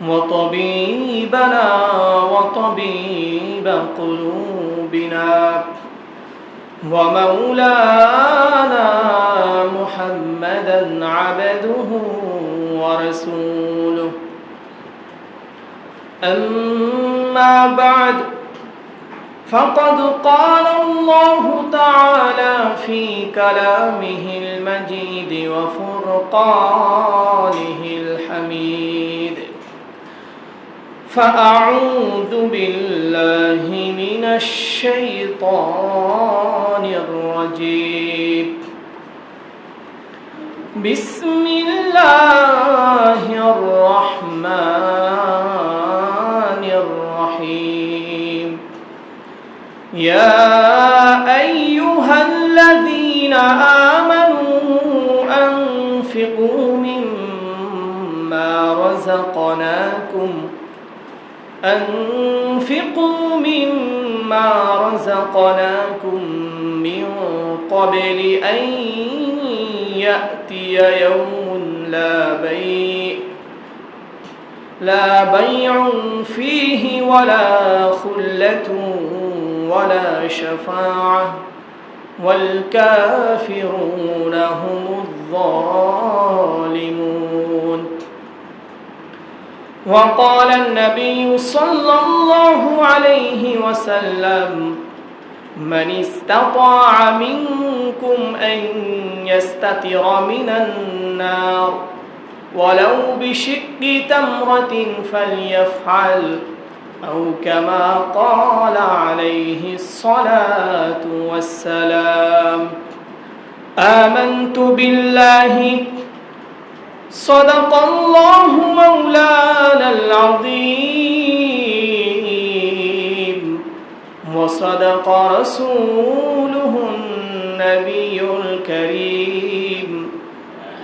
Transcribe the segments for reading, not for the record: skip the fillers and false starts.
وطبيبنا وطبيب قلوبنا ومولانا محمدا عبده ورسوله أما بعد فقد قال الله تعالى في كلامه المجيد وفرقانه الحميد فأعوذ بالله من الشيطان الرجيم بسم الله الرحمن الرحيم يا أيها الذين آمنوا أنفقوا مما رزقناكم من قبل أن يأتي يوم لا بيع فيه ولا خلة ولا شفاعة والكافرون هم الظالمون وقال النبي صلى الله عليه وسلم من استطاع منكم أن يستتر من النار ولو بشق تمرة فليفعل أو كما قال عليه الصلاة والسلام آمنت بالله صدق الله مولانا العظيم وصدق رسوله النبي الكريم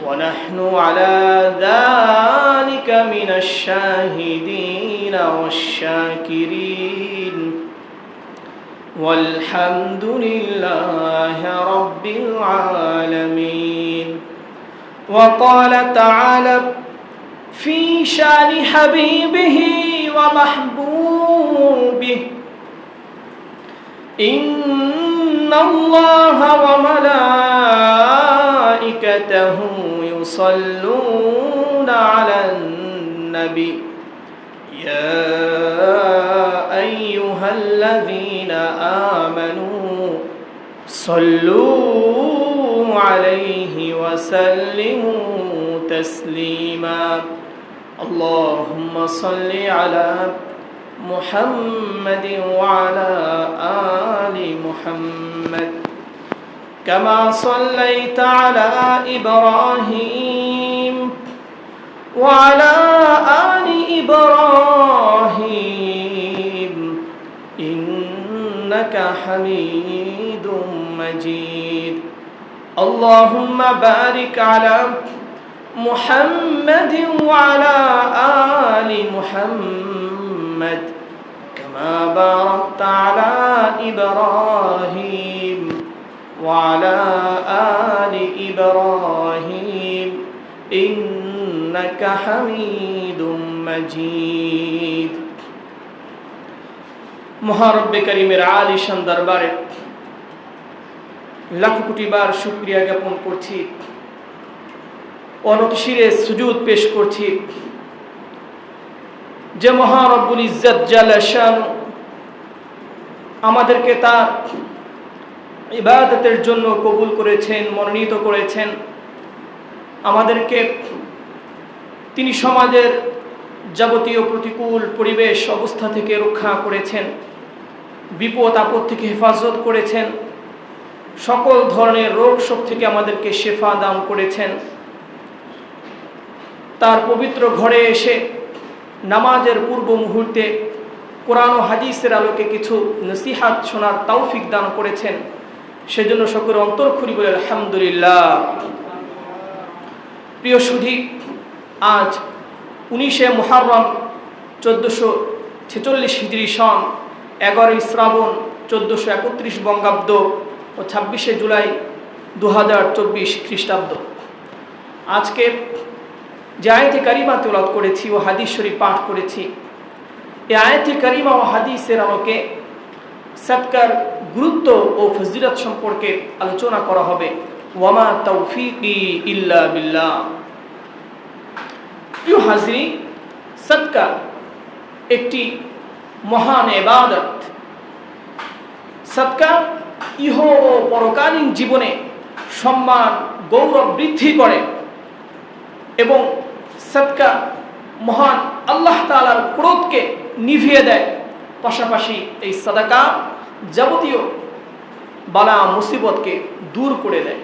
ونحن على ذلك من الشاهدين والشاكرين والحمد لله رب العالمين وقال تعالى في شان حبيبه ومحبوبه إن الله وملائكته يصلون على النبي يا أيها الذين آمنوا صلوا عليه وسلموا تسليما اللهم صل على محمد وعلى آل محمد كما صليت على إبراهيم وعلى آل إبراهيم إنك حميد مجيد اللهم بارك على محمد وعلى آل محمد كما باركت على إبراهيم وعلى آل إبراهيم إنك حميد مجيد মহারব্বে করিমের আলিশান দরবারে লাখ কোটি বার শুকরিয়া জ্ঞাপন করছি অনত শিরে সুজুদ পেশ করছি যে মহারব্বুল ইজ্জত জাল্লা শানু আমাদেরকে তার ইবাদতের জন্য কবুল করেছেন মনোনীত করেছেন আমাদেরকে তিনি সমাজের যাবতীয় প্রতিকূল পরিবেশ অবস্থা থেকে রক্ষা করেছেন বিপদ আপদ থেকে হেফাজত করেছেন সকল ধরনের রোগ শোক থেকে আমাদেরকে শেফা দান করেছেন তার পবিত্র ঘরে এসে নামাজের পূর্ব মুহূর্তে কোরআন ও হাদিসের আলোকে কিছু নসিহাত শোনার তৌফিক দান করেছেন সেজন্য সকলের অন্তর খুলি বলে আলহামদুলিল্লাহ প্রিয় সুধী আজ 19শে মুহররম 1446 হিজরি সন 11ই শ্রাবণ 1431 বঙ্গাব্দ ও 26শে জুলাই 2024 খ্রিস্টাব্দ। আজকে যে আয়াতে কারিমা তেলাওয়াত করেছি ও হাদিস শরীফ পাঠ করেছি, এই আয়াতে কারিমা ও হাদিসের আলোকে সাদকার গুরুত্ব ও ফজিলত সম্পর্কে আলোচনা করা হবে। ওয়ামা তাওফিকি ইল্লা বিল্লাহ। প্রিয় হাজরিন, সাদকা একটি মহান ইবাদত। সাদকা ইহ ও পরকালীন জীবনে সম্মান গৌরব বৃদ্ধি করে এবং সাদকা মহান আল্লাহ তাআলার ক্রোধকে নিভিয়ে দেয়। পাশাপাশি এই সাদাকা যাবতীয় বালা মুসিবতকে দূর করে দেয়।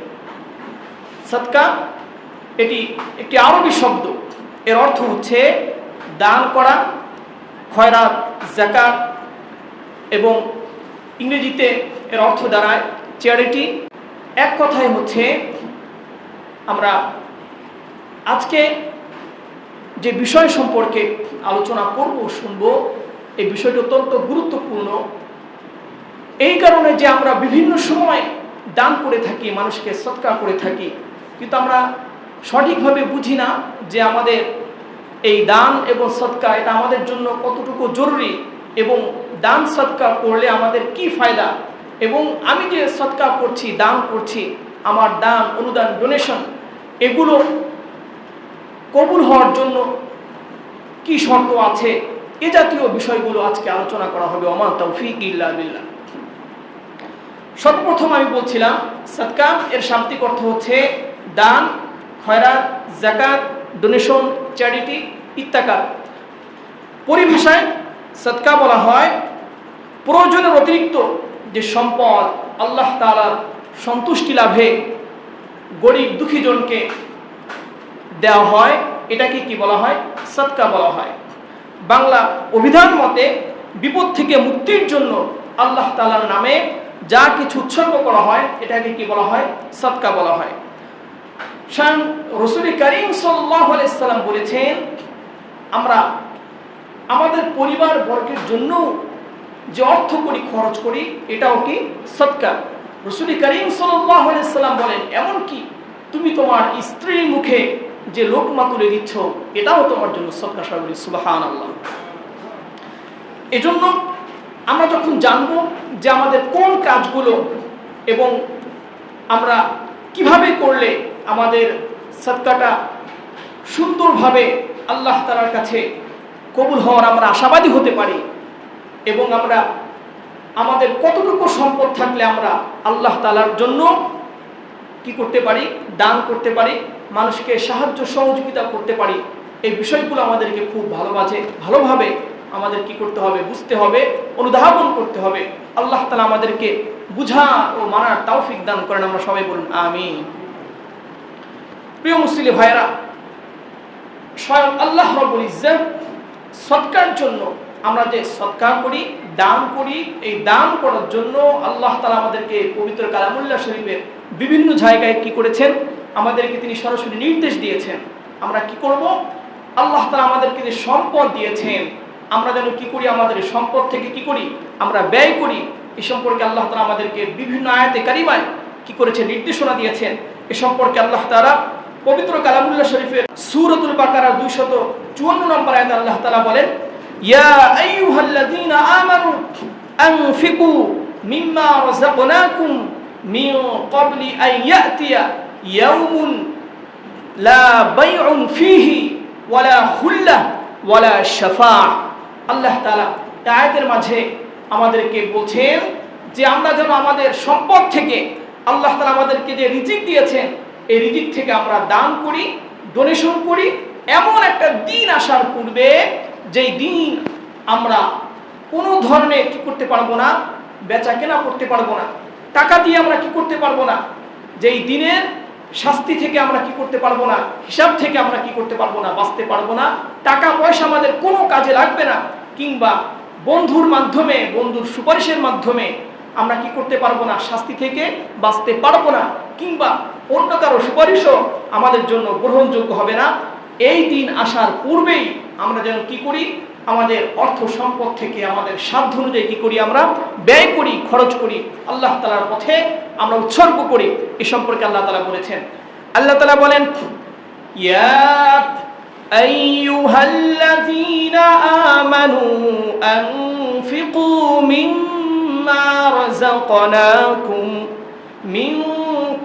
সাদকা এটি একটি আরবি শব্দ, এর অর্থ হচ্ছে দান করা, খয়রাত, যাকাত, এবং ইংরেজিতে এর অর্থ দাঁড়ায় চ্যারিটি। এক কথায় হচ্ছে আমরা আজকে যে বিষয় সম্পর্কে আলোচনা করব, শুনব, এই বিষয়টি অত্যন্ত গুরুত্বপূর্ণ। এই কারণে যে আমরা বিভিন্ন সময় দান করে থাকি, মানুষকে সদকা করে থাকি, কিন্তু আমরা সঠিকভাবে বুঝি না যে আমাদের এই দান এবং সদকা এটা আমাদের জন্য কতটুকু জরুরি এবং দান সদকা করলে আমাদের কি ফায়দা, এবং আমি যে সদকা করছি, দান করছি, আমার দান, অনুদান, ডোনেশন এগুলো কবুল হওয়ার জন্য কি শর্ত আছে, এ জাতীয় বিষয়গুলো আজকে আলোচনা করা হবে। ওমা তাওফিক ইল্লা বিল্লাহ। সর্বপ্রথম আমি বলছিলাম সাদকা এর শাব্দিক অর্থ হচ্ছে দান, খয়রাত, যাকাত, ডোনেশন, চ্যারিটি ইত্যাকার। পরিভাষায় সাদকা বলা হয় প্রয়োজনের অতিরিক্ত যে সম্পদ আল্লাহ তাআলার সন্তুষ্টি লাভে গরিব দুঃখী জনকে দেওয়া হয়, এটাকে কি বলা হয়? সাদকা বলা হয়। বাংলা অভিধান মতে বিপদ থেকে মুক্তির জন্য আল্লাহ তাআলার নামে যা কিছু উৎসর্গ করা হয় এটাকে কি বলা হয়? সাদকা বলা হয়। স্বয়ং রাসূল করিম সাল্লাল্লাহু আলাইহি সাল্লাম বলেছেন, আমরা আমাদের পরিবার বর্গের জন্য যে অর্থ করি, খরচ করি, এটাও কি সাদকা। রাসূল করিম সাল্লাল্লাহু আলাইহি সাল্লাম বলেন, এমন কি তুমি তোমার স্ত্রীর মুখে যে লোকমা তুলে দিচ্ছ এটাও তোমার জন্য সাদকা। সাগরী সুবহানাল্লাহ। এজন্য আমরা যখন জানবো যে আমাদের কোন কাজগুলো এবং আমরা কিভাবে করলে আমাদের সাদকাটা সুন্দরভাবে আল্লাহ তাআলার কাছে কবুল হওয়ার আমরা আশাবাদী হতে পারি, এবং আমরা আমাদের কতটুকু সম্পদ থাকলে আমরা আল্লাহ তাআলার জন্য কি করতে পারি? দান করতে পারি, মানুষকে সাহায্য সহযোগিতা করতে পারি, এই বিষয়গুলো আমাদেরকে খুব ভালোভাবে আমাদের কি করতে হবে? বুঝতে হবে, অনুধাবন করতে হবে। আল্লাহ তাআলা আমাদেরকে বুঝা ও মানার তৌফিক দান করেন। আমরা সবাই বলুন আমিন। প্রিয় মুসলিম ভাইরা, স্বয়ং আল্লাহ রাব্বুল ইজ্জত সদকার জন্য, আমরা যে সদকা করি, দান করি, এই দান করার জন্য আল্লাহ তাআলা আমাদেরকে পবিত্র কালামুল্লাহ শরীফের বিভিন্ন জায়গায় কি করেছেন? আমাদেরকে তিনি সরাসরি নির্দেশ দিয়েছেন। আমরা কি করব? আল্লাহ তাআলা আমাদেরকে যে সম্পদ দিয়েছেন, আমরা যেন কি করি? আমাদের সম্পদ থেকে কি করি? আমরা ব্যয় করি। এ সম্পর্কে আল্লাহ তাআলা আমাদেরকে বিভিন্ন আয়াতে কারিমায় কি করেছে? নির্দেশনা দিয়েছেন। এ সম্পর্কে আল্লাহ তাআলা পবিত্র কালামুল্লাহ শরীফের সূরাতুল বাকারা 254 নম্বর আয়াতে আল্লাহ তাআলা বলেন, ইয়া আইয়ুহাল্লাযীনা আমানু আনফিকু মিম্মা রাযাকনাকুম মিন ক্বাবলি আন ইয়াতিয়া ইয়াউমুন লা বাইউন ফীহি ওয়ালা খুল্লাহ ওয়ালা শাফাআহ। আল্লাহ তাআলা এই আয়াতের মাঝে আমাদেরকে বলছেন যে আমরা যেন আমাদের সম্পদ থেকে, আল্লাহ তাআলা আমাদেরকে যে রিজিক দিয়েছেন, এই রিজিক থেকে আমরা দান করি, ডোনেশন করি, এমন একটা দিন আসার পূর্বে যেই দিন আমরা কোনো ধরনের কি করতে পারবো না? বেচা কেনা করতে পারবো না, টাকা দিয়ে আমরা কি করতে পারবো না? যেই দিনের শাস্তি থেকে আমরা কি করতে পারবো না? হিসাব থেকে আমরা কি করতে পারবো না? বাঁচতে পারবো না। টাকা পয়সা আমাদের কোনো কাজে লাগবে না, কিংবা বন্ধুর মাধ্যমে, বন্ধুর সুপারিশের মাধ্যমে আমরা কি করতে পারবো না? শাস্তি থেকে বাঁচতে পারবো না, কিংবা অন্য কারো সুপারিশও আমাদের জন্য গ্রহণযোগ্য হবে না। এই দিন আসার পূর্বেই আমরা যেন কি করি? আমাদের অর্থ সম্পদ থেকে আমাদের সাধ্য অনুযায়ী কি করি? আমরা ব্যয় করি, খরচ করি, আল্লাহ তাআলার পথে আমরা উৎসর্গ করি। এ সম্পর্কে আল্লাহ তাআলা বলেছেন। আল্লাহ তাআলা বলেন, ইয়া আইয়ুহাল্লাযীনা আমানু আনফিকু মিম্মা রাযাকনাকুম মিন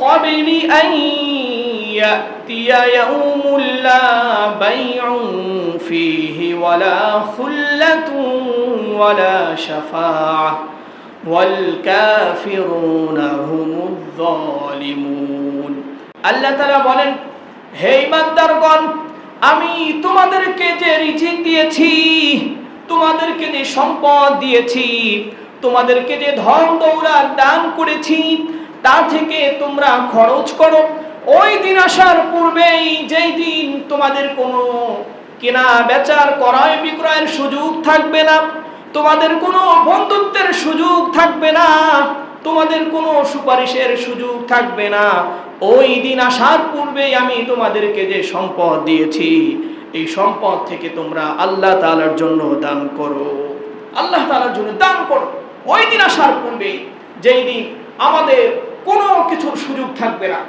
ক্বাবলি আন ইয়াতিয়া ইয়াউমুন লা বাইউন ফীহি ওয়ালা খুল্লাতুন ওয়ালা শাফাআহ ওয়াল কাফিরুনা হুমুয যালিমুন। আল্লাহ তাআলা বলেন, হে ঈমানদারগণ, আমি তোমাদেরকে যে রিজিক দিয়েছি, তোমাদেরকে যে সম্পদ দিয়েছি, তোমাদেরকে যে ধন দৌলত দান করেছি, তা থেকে তোমরা খরচ করো। ওই দিন আসার পূর্বেই, যেই দিন তোমাদের কোনো কেনা বেচার ক্রয় বিক্রয়ের সুযোগ থাকবে না, তোমাদের কোনো বন্ধুত্বের সুযোগ থাকবে না, তোমাদের কোনো সুপারিশের সুযোগ থাকবে না। ওই দিন আসার পূর্বেই আমি তোমাদেরকে যে সম্পদ দিয়েছি, এই সম্পদ থেকে তোমরা আল্লাহ তাআলার জন্য দান করো, আল্লাহ তাআলার জন্য দান করো। ওই দিন আসার পূর্বেই, যেই দিন আমাদের কোনো কিছুর সুযোগ থাকবে না,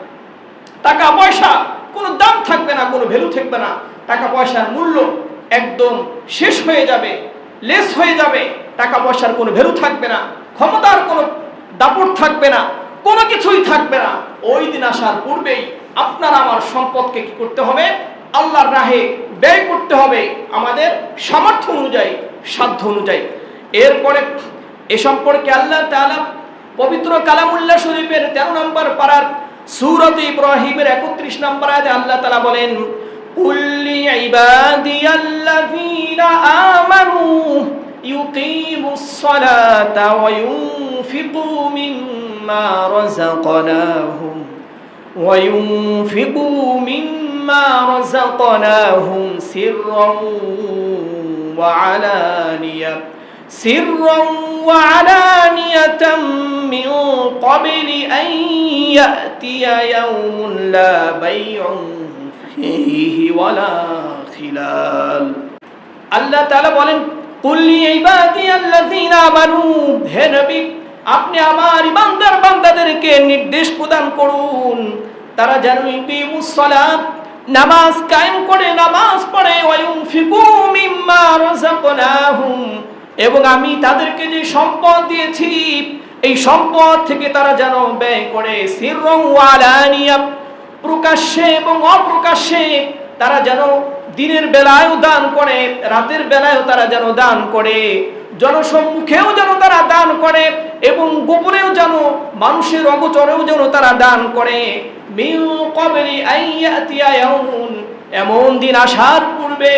টাকা পয়সা কোনো দাম থাকবে না, কোনো ভ্যালু থাকবে না, টাকা পয়সার মূল্য একদম শেষ হয়ে যাবে, লেস হয়ে যাবে, টাকা পয়সার কোনো ভ্যালু থাকবে না, ক্ষমতার কোনো দাপট থাকবে না, কোনো কিছুই থাকবে না। ওই দিন আসার পূর্বেই আপনার আমার সম্পদকে কি করতে হবে? আল্লাহর রাহে ব্যয় করতে হবে, আমাদের সামর্থ্য অনুযায়ী, সাধ্য অনুযায়ী। এরপরে এ সম্পর্কে আল্লাহ তাআলা পবিত্র কালামুল্লাহ শরীফের 13 নম্বর পারার সূরাত ইব্রাহিমের 31 নম্বর আয়াতে আল্লাহ তাআলা বলেন, কুল্লি ইবাদিয়াল্লাযীনা আমানু ইউকিমুস সালাতা ওয়া ইউনফিকু মিম্মা রাযাকনাহুম সিররান ওয়া আলানিয়াতাম মিন ক্বাবলি আন ইয়াতিয়া ইয়াউমুন লা বাইউন ফীহি ওয়ালা খিলাল। আল্লাহ তাআলা বলেন, কুল্লি ইবাদিয়াল্লাযীনা আমানু, হে নবী, আপনি আমার ইমানদার বান্দাদেরকে নির্দেশ প্রদান করুন, তারা যেন ইকিমুস সালাত, নামাজ কায়েম করে, নামাজ পড়ে, ওয়া ইউনফিকু মিম্মা রাযাকনাহুম, এবং আমি তাদেরকে যে সম্পদ দিয়েছি, এই সম্পদ থেকে তারা যেন ব্যয় করে, সিররান ওয়া আলানিয়া, প্রকাশ্যে এবং অপ্রকাশ্যে তারা যেন দিনের বেলায়ও দান করে, রাতের বেলায়ও তারা যেন দান করে, জনসম্মুখেও যেন তারা দান করে, এবং গোপনেও যেন, মানুষের অগোচরেও যেন তারা দান করে। মিন ক্বাবলি আন ইয়াতিয়া ইয়াউমুন, এমন দিন আসার পূর্বে,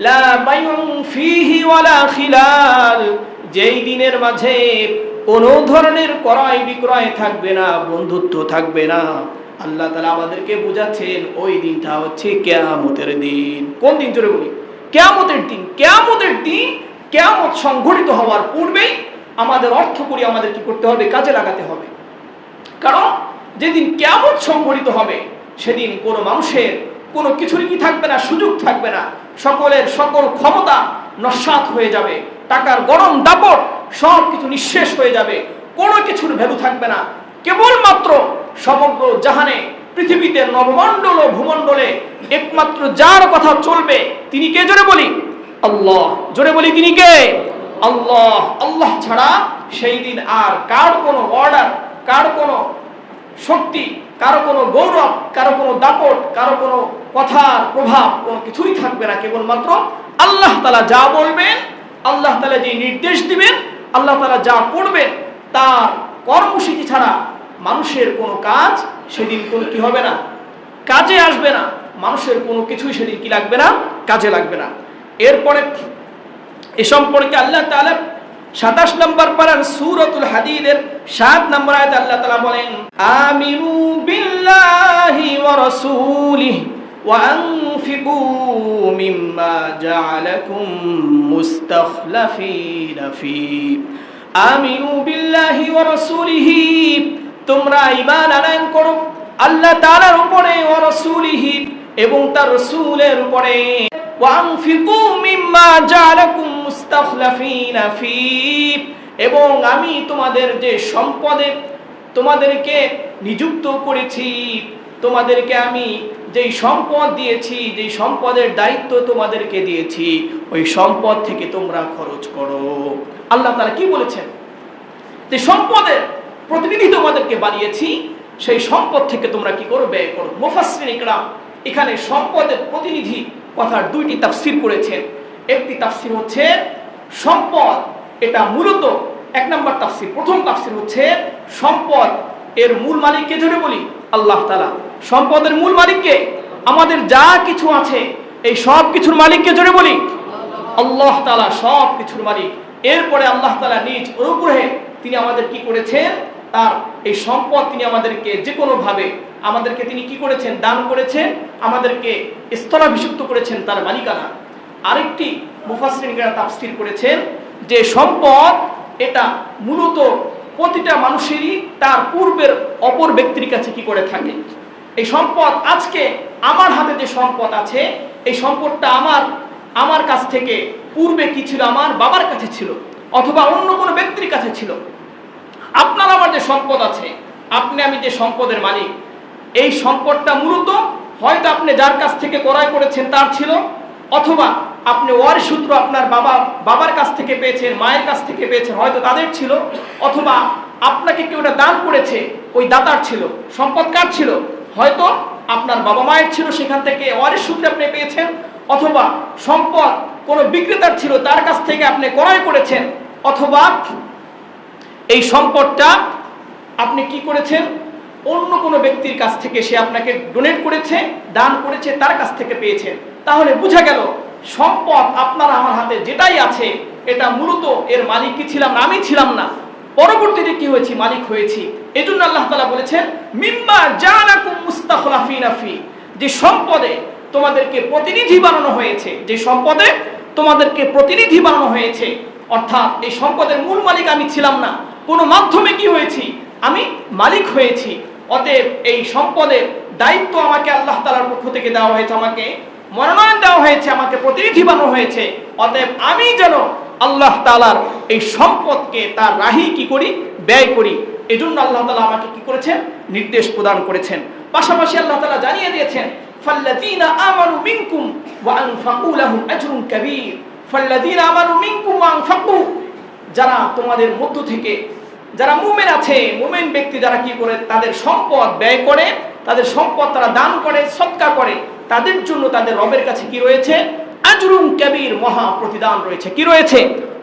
লা বাইউন ফীহি ওয়ালা খিলাল, যেই দিনের মাঝে কোনো ধরনের ক্রয় বিক্রয় থাকবে না, বন্ধুত্ব থাকবে না। আল্লাহ তাআলা আমাদেরকে বুঝাচ্ছেন, ওই দিনটা হচ্ছে কিয়ামতের দিন। কোন দিন? জোরে বলি, কিয়ামতের দিন। কিয়ামতের দিন, কিয়ামত সংঘটিত হওয়ার পূর্বেই আমাদের অর্থ করি আমাদের কি করতে হবে? কাজে লাগাতে হবে। কারণ যেদিন কিয়ামত সংঘটিত হবে, সেদিন কোনো মানুষের কোনো কিছুরই কি থাকবে না, সুযোগ থাকবে না, সকলের সকল ক্ষমতা নস্যাৎ হয়ে যাবে, টাকার গরম দাপট সব কিছু নিঃশেষ হয়ে যাবে, কোনো কিছুর ভ্যালু থাকবে না। কেবলমাত্র সমগ্র জাহানে, পৃথিবীতে, নবমণ্ডল ও ভূমণ্ডলে একমাত্র যার কথা চলবে তিনি কে? জোরে বলি আল্লাহ। জোরে বলি, তিনি কে? আল্লাহ। আল্লাহ ছাড়া সেই দিন আর কার কোনো অর্ডার, কার কোনো শক্তি, কারো কোনো গৌরব, কারো কোনো দাপট, কারো কোনো কথার প্রভাব, কোনো কিছুই থাকবে না। কেবলমাত্র আল্লাহ তাআলা যা বলবেন, আল্লাহ তাআলা যে নির্দেশ দিবেন, আল্লাহ তাআলা যা করবেন, তার কর্মসূচি ছাড়া মানুষের কোনো কাজ সেদিন কোনো কি হবে না, কাজে আসবে না। মানুষের কোনো কিছুই সেদিন কি লাগবে না, কাজে লাগবে না। এরপরে এ সম্পর্কে আল্লাহ তাআলা 27 নম্বর পারার সূরাতুল হাদীদের 7 নম্বর আয়াতে আল্লাহ তাআলা বলেন, আমিনু বিল্লাহি ওয়া রাসূলিহি ওয়া আনফিকু মিম্মা জাআলাকুম মুস্তাখলাফিনা ফি। আমিনু বিল্লাহি ওয়া রাসূলিহি, তোমরা ঈমান আনয়ন করো আল্লাহ তাআলার উপরে, ওয়া রাসূলিহি, এবং তার রাসূলের উপরে, ওয়া আনফিকু মিম্মা জাআলাকুম মুস্তাখলাফিনা ফি, এবং আমি তোমাদের যে সম্পদে তোমাদেরকে নিযুক্ত করেছি, তোমাদেরকে আমি যেই সম্পদ দিয়েছি, যেই সম্পদের দায়িত্ব তোমাদেরকে দিয়েছি, ওই সম্পদ থেকে তোমরা খরচ করো। আল্লাহ তাআলা কি বলেছেন? যে সম্পদের প্রতিনিধি তোমাদেরকে বানিয়েছি, সেই সম্পদ থেকে তোমরা কি করো? ব্যয় করো। মুফাসসিরিন ইকরাম এখানে সম্পদের প্রতিনিধি কথার দুইটি তাফসীর করেছেন। একটি তাফসীর হচ্ছে সম্পদ এটা মূলত, এক নম্বর তাফসীর, প্রথম তাফসীর হচ্ছে সম্পদ এর মূল মালিককে জোরে বলি আল্লাহ তাআলা। সম্পদের মূল মালিককে, আমাদের যা কিছু আছে এই সব কিছুর মালিককে জোরে বলি আল্লাহ তাআলা, সব কিছুর মালিক। এরপরে আল্লাহ তাআলা নিজ অনুগ্রহে তিনি আমাদের কি করেছেন? তার এই সম্পদ তিনি আমাদেরকে যে কোনো ভাবে আমাদেরকে তিনি কি করেছেন? দান করেছেন, আমাদেরকে স্থলাভিষিক্ত করেছেন তার মালিকানা। আরেকটি মুফাসসিরিনরা তাফসীর করেছেন যে সম্পদ এটা মূলত প্রতিটা মানুষেরই তার পূর্বের অপর ব্যক্তির কাছে কি করে থাকে। এই সম্পদ আজকে আমার হাতে যে সম্পদ আছে, এই সম্পদটা আমার কাছ থেকে পূর্বে কি ছিল? আমার বাবার কাছে ছিল, অথবা অন্য কোনো ব্যক্তির কাছে ছিল। আপনার আমার যে সম্পদ আছে, আপনি আমি যে সম্পদের মালিক, এই সম্পদটা মূলত হয়তো আপনি যার কাছ থেকে ক্রয় করেছেন তার ছিল, অথবা আপনি ওয়ারিশ সূত্র আপনার বাবার কাছ থেকে পেয়েছেন, মায়ের কাছ থেকে পেয়েছেন, হয়তো তাদের ছিল, অথবা আপনাকে কেউ এটা দান করেছে, ওই দাতার ছিল। সম্পদ কার ছিল? হয়তো আপনার বাবা মায়ের ছিল, সেখান থেকে ওয়ারিশ সূত্রে আপনি পেয়েছেন, অথবা সম্পদ কোনো বিক্রেতার ছিল, তার কাছ থেকে আপনি ক্রয় করেছেন, অথবা এই সম্পদটা আপনি কি করেছেন? অন্য কোনো ব্যক্তির কাছ থেকে সে আপনাকে ডোনেট করেছে, দান করেছে, তার কাছ থেকে পেয়েছেন। তাহলে বোঝা গেল সম্পদ আপনার আমার হাতে যেটাই আছে, এটা মূলত এর মালিক কি ছিলাম না? আমি ছিলাম না, পরবর্তীতে কি হয়েছি? মালিক হয়েছি। এজন্য আল্লাহ তাআলা বলেছেন মিম্মা জাআলাকুম মুস্তাখলাফিনা ফি, যে সম্পদে তোমাদেরকে প্রতিনিধি বানানো হয়েছে, যে সম্পদে তোমাদেরকে প্রতিনিধি বানানো হয়েছে, অর্থাৎ এই সম্পদের মূল মালিক আমি ছিলাম না, কোনো মাধ্যমে কি হয়েছি? আমি মালিক হয়েছি। অতএব এই সম্পদের দায়িত্ব আমাকে আল্লাহ তাআলার পক্ষ থেকে দেওয়া হয়েছে, আমাকে মনোনয়ন দেওয়া হয়েছে, আমাকে প্রতিনিধি বানানো হয়েছে। অতএব আমি যেন আল্লাহ তাআলার এই সম্পদকে তার রাহি কি করি? ব্যয় করি। এজন্য আল্লাহ তাআলা আমাকে কি করেছেন? নির্দেশ প্রদান করেছেন। পাশাপাশি আল্লাহ তাআলা জানিয়ে দিয়েছেন ফাল্লাযীনা আমানু মিনকুম ওয়া আনফাকু লাহুম আজরুন কাবীর। ফাল্লাযীনা আমানু মিনকুম ওয়া আনফাকু, যারা তোমাদের মধ্য থেকে, যারা মুমিন আছে, মুমিন ব্যক্তি যারা কি করে? তাদের সম্পদ ব্যয় করে, তাদের সম্পদ তারা দান করে, সদকা করে, তাদের জন্য তাদের রবের কাছে কি রয়েছে? আজরুন কাবীর, মহা প্রতিদান রয়েছে। কি রয়েছে?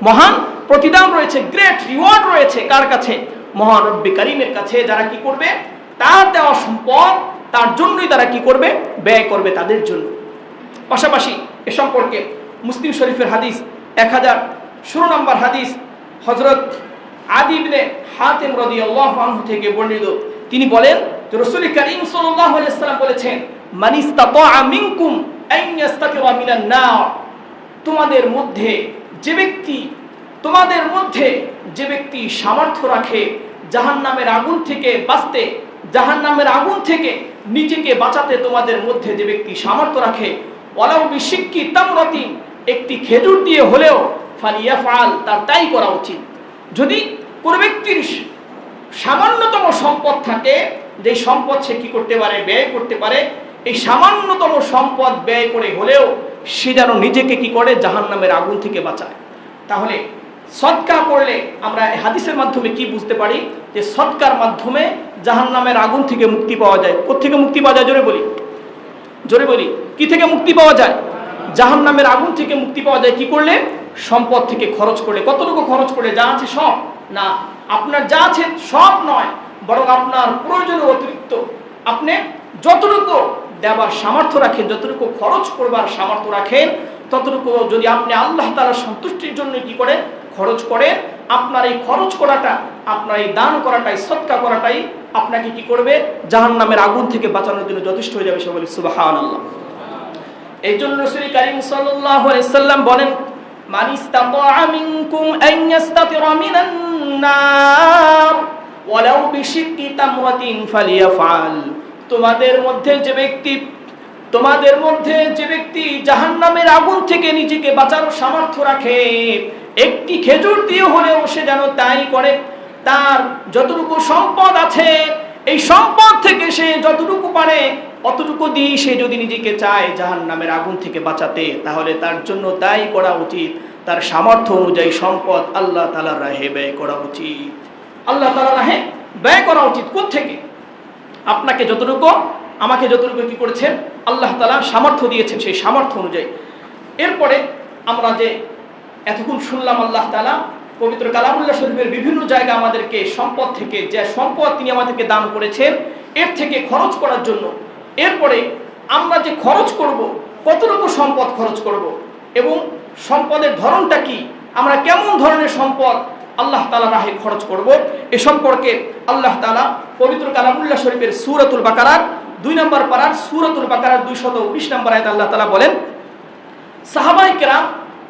মহান প্রতিদান রয়েছে, গ্রেট রিওয়ার্ড রয়েছে। কার কাছে? মহান রব্বে কারীমের কাছে। যারা কি করবে? তার দেওয়া সম্পদ তার জন্যই তারা কি করবে? ব্যয় করবে তাদের জন্য। পাশাপাশি এ সম্পর্কে মুসলিম শরীফের হাদিস 1016 নম্বর হাদিস, হযরত আদি ইবনে হাতিম রাদিয়াল্লাহু আনহু থেকে বর্ণিত। তিনি বলেন যে রাসূল করিম সাল্লাল্লাহু আলাইহি ওয়াসাল্লাম বলেছেন মান ইসতাতাআ মিনকুম আন ইস্তাতিরা মিনান নার, তোমাদের মধ্যে যে ব্যক্তি সামর্থ্য রাখে জাহান্নামের আগুন থেকে বাঁচতে, জাহান্নামের আগুন থেকে নিজেকে বাঁচাতে, তোমাদের মধ্যে যে ব্যক্তি সামর্থ্য রাখে, ওয়ালাউ বিশিক্কি তামরাতিন, একটি খেজুর দিয়ে হলেও, ফালিয়াফআল, তার তাই করা উচিত। যদি কোন ব্যক্তির সামান্যতম সম্পদ থাকে, যে সম্পদ সে কি করতে পারে? ব্যয় করতে পারে। এই সামান্যতম সম্পদ ব্যয় করে হলেও সে যেন নিজেকে কি করে? জাহান্নামের আগুন থেকে বাঁচায়। তাহলে সদকা করলে আমরা হাদিসের মাধ্যমে কি বুঝতে পারি? যে সদকার মাধ্যমে জাহান্নামের আগুন থেকে মুক্তি পাওয়া যায়। কোত্থেকে মুক্তি পাওয়া যায়? জোরে বলি কি থেকে মুক্তি পাওয়া যায়? জাহান্নামের আগুন থেকে মুক্তি পাওয়া যায় কি করলে? সম্পদ থেকে খরচ করলে। কতটুকু খরচ করে? যা আছে সব না, আপনার যা আছে সব নয়, বরং আপনার প্রয়োজনের অতিরিক্ত আপনি যতটুকু দেবার সামর্থ্য রাখেন, যতটুকু খরচ করবার সামর্থ্য রাখেন, ততটুকু যদি আপনি আল্লাহ তাআলার সন্তুষ্টির জন্য কি করেন? খরচ করেন, আপনার এই খরচ করাটা, আপনার এই দান করাটাই, সদকা করাটাই আপনাকে কি করবে? জাহান্নামের আগুন থেকে বাঁচানোর জন্য যথেষ্ট হয়ে যাবে। সে বলি সুবহানাল্লাহ। এই জন্য রাসূল করিম সাল্লাল্লাহু আলাইহি ওয়াসাল্লাম বলেন মান ইসতাতাআ মিনকুম আন ইস্তাতিরা মিনান নার ওয়ালাউ বিশিক্কি তামরাতিন ফালিয়াফআল, তোমাদের মধ্যে যে ব্যক্তি জাহান্নামের আগুন থেকে নিজেকে বাঁচানোর সামর্থ্য রাখে, একটি খেজুর দিয়ে হলেও সে যেন তাই করে। তার যতটুকু সম্পদ আছে, এই সম্পদ থেকে সে যতটুকু পারে অতটুকু দিয়ে সে যদি নিজেকে চায় জাহান্নামের আগুন থেকে বাঁচাতে, তাহলে তার জন্য তাই করা উচিত। তার সামর্থ্য অনুযায়ী সম্পদ আল্লাহ তাআলার রাহে ব্যয় করা উচিত। আল্লাহ তাআলার রাহে ব্যয় করা উচিত। কোত্থেকে? আপনাকে যতটুকু, আমাকে যতটুকু কি করেছেন আল্লাহ তাআলা সামর্থ্য দিয়েছেন, সেই সামর্থ্য অনুযায়ী। এরপরে আমরা যে এতক্ষণ শুনলাম, আল্লাহ তাআলা পবিত্র কালামুল্লাহ শরীফের বিভিন্ন জায়গা আমাদেরকে সম্পদ থেকে, যে সম্পদ তিনি আমাদেরকে দান করেছেন, এর থেকে খরচ করার জন্য। এরপরে আমরা যে খরচ করব, কতটুকু সম্পদ খরচ করব এবং সম্পদের ধরনটা কি, আমরা কেমন ধরনের সম্পদ আল্লাহ তাআলার রাহে খরচ করব, এ সম্পর্কে আল্লাহ তাআলা পবিত্র কালামুল্লাহ শরীফের সূরাতুল বাকারার 2 নম্বর পারার সূরাতুল বাকারার 219 নম্বর আয়াতে আল্লাহ তাআলা বলেন, সাহাবায়ে কেরাম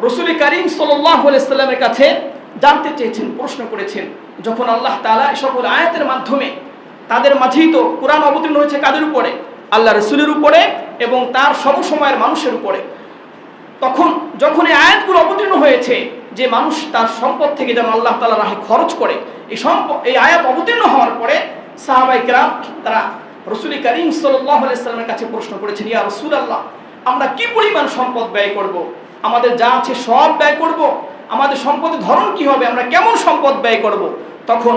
রাসূল করিম সাল্লাল্লাহু আলাইহি সাল্লামের কাছে জানতে চেয়েছেন, প্রশ্ন করেছেন। যখন আল্লাহ তাআলা এই সকল আয়াতের মাধ্যমে, তাদের মাঝেই তো কোরআন অবতীর্ণ হয়েছে কাদের উপরে? আল্লাহ রাসূলের উপরে এবং তার সমসময়ের মানুষের উপরে। তখন যখন এই আয়াতগুলো অবতীর্ণ হয়েছে যে মানুষ তার সম্পদ থেকে যেন আল্লাহ তাআলার রাহে খরচ করে, এই আয়াত অবতীর্ণ হওয়ার পরে সাহাবায়ে কেরাম তারা রাসূল করিম সাল্লাল্লাহু আলাইহি সাল্লামের কাছে প্রশ্ন করেছেন, ইয়া রাসূলুল্লাহ, আমরা কি পরিমাণ সম্পদ ব্যয় করব? আমাদের যা আছে সব ব্যয় করব? আমাদের সম্পদের ধরন কি হবে? আমরা কেমন সম্পদ ব্যয় করব? তখন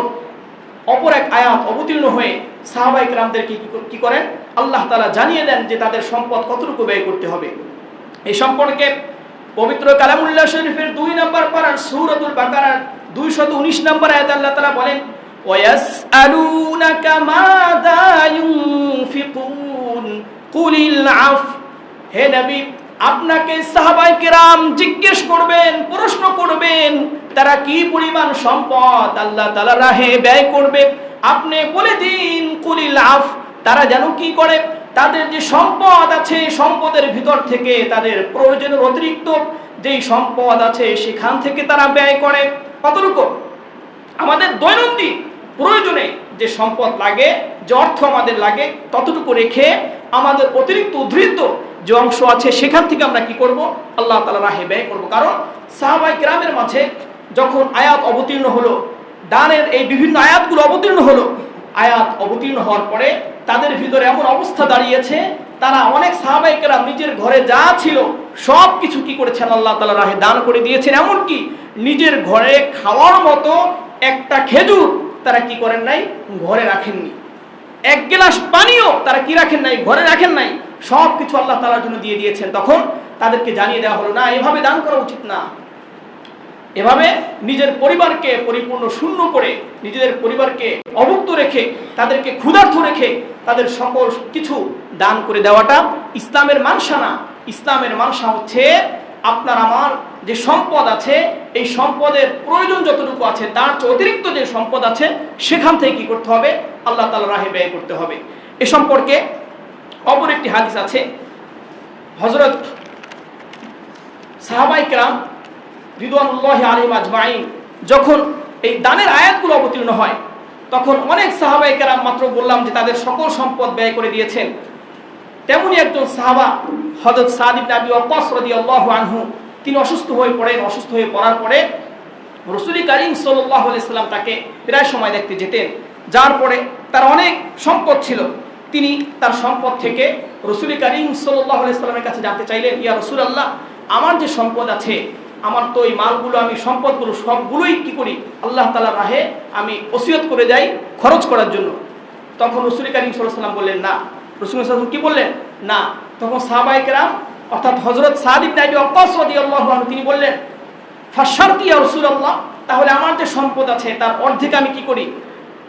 অপর এক আয়াত অবতীর্ণ হয়ে সাহাবায়ে কেরামদেরকে কি করেন? আল্লাহ তাআলা জানিয়ে দেন যে তাদের সম্পদ কতটুকু ব্যয় করতে হবে। এই সম্পর্কে পবিত্র কালামুল্লাহ শরীফের 2 নম্বর পারার সূরাতুল বাকারার 219 নম্বর আয়াতে আল্লাহ তাআলা বলেন, ওয়ায়াসআলুনাকা মাযা ইউনফিকুন কুলিল আফ। হে নবী, আপনাকে সাহাবায়ে কেরাম জিজ্ঞেস করবেন, প্রশ্ন করবেন, তারা কি পরিমাণ সম্পদ আল্লাহ তাআলার রাহে ব্যয় করবে। আপনি বলে দিন, কুলিল আফ, তারা যেন কি করে, তাদের যে সম্পদ আছে সম্পদের ভিতর থেকে তাদের প্রয়োজনের অতিরিক্ত যেই সম্পদ আছে সেখান থেকে তারা ব্যয় করে। কতটুকু? আমাদের দৈনন্দিন প্রয়োজনে যে সম্পদ লাগে, যে অর্থ আমাদের লাগে, ততটুকু রেখে আমাদের অতিরিক্ত উদ্ধৃত যে অংশ আছে সেখান থেকে আমরা কি করব? আল্লাহ তাআলার রাহে ব্যয় করব। কারণ সাহাবায়ে কেরামের মাঝে যখন আয়াত অবতীর্ণ হলো, দানের এই বিভিন্ন আয়াতগুলো অবতীর্ণ হলো, আয়াত অবতীর্ণ হওয়ার পরে তাদের ভিতরে এমন অবস্থা দাঁড়িয়েছে, তারা অনেক সাহাবায়ে কেরাম নিজের ঘরে যা ছিল সব কিছু কি করেছেন? আল্লাহ তাআলার রাহে দান করে দিয়েছেন। এমনকি নিজের ঘরে খাওয়ার মতো একটা খেজুর তারা কি করেন নাই? ঘরে রাখেননি। এক গ্লাস পানিও তারা কি রাখেন নাই? ঘরে রাখেন নাই। সব কিছু আল্লাহ তাআলার জন্য দিয়ে দিয়েছেন। তখন তাদেরকে জানিয়ে দেওয়া হলো, না, এভাবে দান করা উচিত না। এভাবে নিজের পরিবারকে পরিপূর্ণ শূন্য করে, নিজেদের পরিবারকে অভুক্ত রেখে, তাদেরকে ক্ষুধার্ত রেখে তাদের সকল কিছু দান করে দেওয়াটা ইসলামের মানসা না। ইসলামের মানসা হচ্ছে আপনার আমার যে সম্পদ আছে, এই সম্পদের প্রয়োজন যতটুকু আছে তার চেয়ে অতিরিক্ত যে সম্পদ আছে সেখান থেকে কি করতে হবে? আল্লাহ তাআলার রাহে ব্যয় করতে হবে। এ সম্পর্কে অপর একটি হাদিস আছে। হযরত সাহাবায়ে কেরাম রিদওয়ানুল্লাহি আলাইহিম আজমাইন যখন এই দানের আয়াতগুলো অবতীর্ণ হয়, তখন অনেক সাহাবায়ে কেরাম, মাত্র বললাম যে তাদের সকল সম্পদ ব্যয় করে দিয়েছেন, তেমনি একজন সাহাবা হযরত সাদ ইবনে আবি ওয়াক্কাস রাদিয়াল্লাহু আনহু, তিনি অসুস্থ হয়ে পড়েন। অসুস্থ হয়ে পড়ার পরে রাসূল করিম সাল্লাল্লাহু আলাইহি সাল্লাম তাকে প্রায় সময় দেখতে যেতেন। যার পরে তার অনেক সম্পদ ছিল, তিনি তার সম্পদ থেকে রাসূল করিম সাল্লাল্লাহু আলাইহি সাল্লামের কাছে জানতে চাইলেন, ইয়া রাসূলুল্লাহ, আমার যে সম্পদ আছে, আমার তো এই মালগুলো, আমি সম্পদগুলো সবগুলোই কি করি? আল্লাহ তাআলার রাহে আমি ওসিয়ত করে যাই খরচ করার জন্য। তখন রাসূল করিম সাল্লাল্লাহু আলাইহি সাল্লাম বললেন না। রাসূল সাল্লাল্লাহু আলাইহি সাল্লাম কি বললেন? না। তখন সাহাবায়ে কেরাম অর্থাৎ হযরত সাদ ইবনে আবি ওয়াক্কাস রাদিয়াল্লাহু আনহু তিনি বললেন, ফাশারতি ইয়া রাসূলুল্লাহ, তাহলে আমার যে সম্পদ আছে তার অর্ধেক আমি কি করি?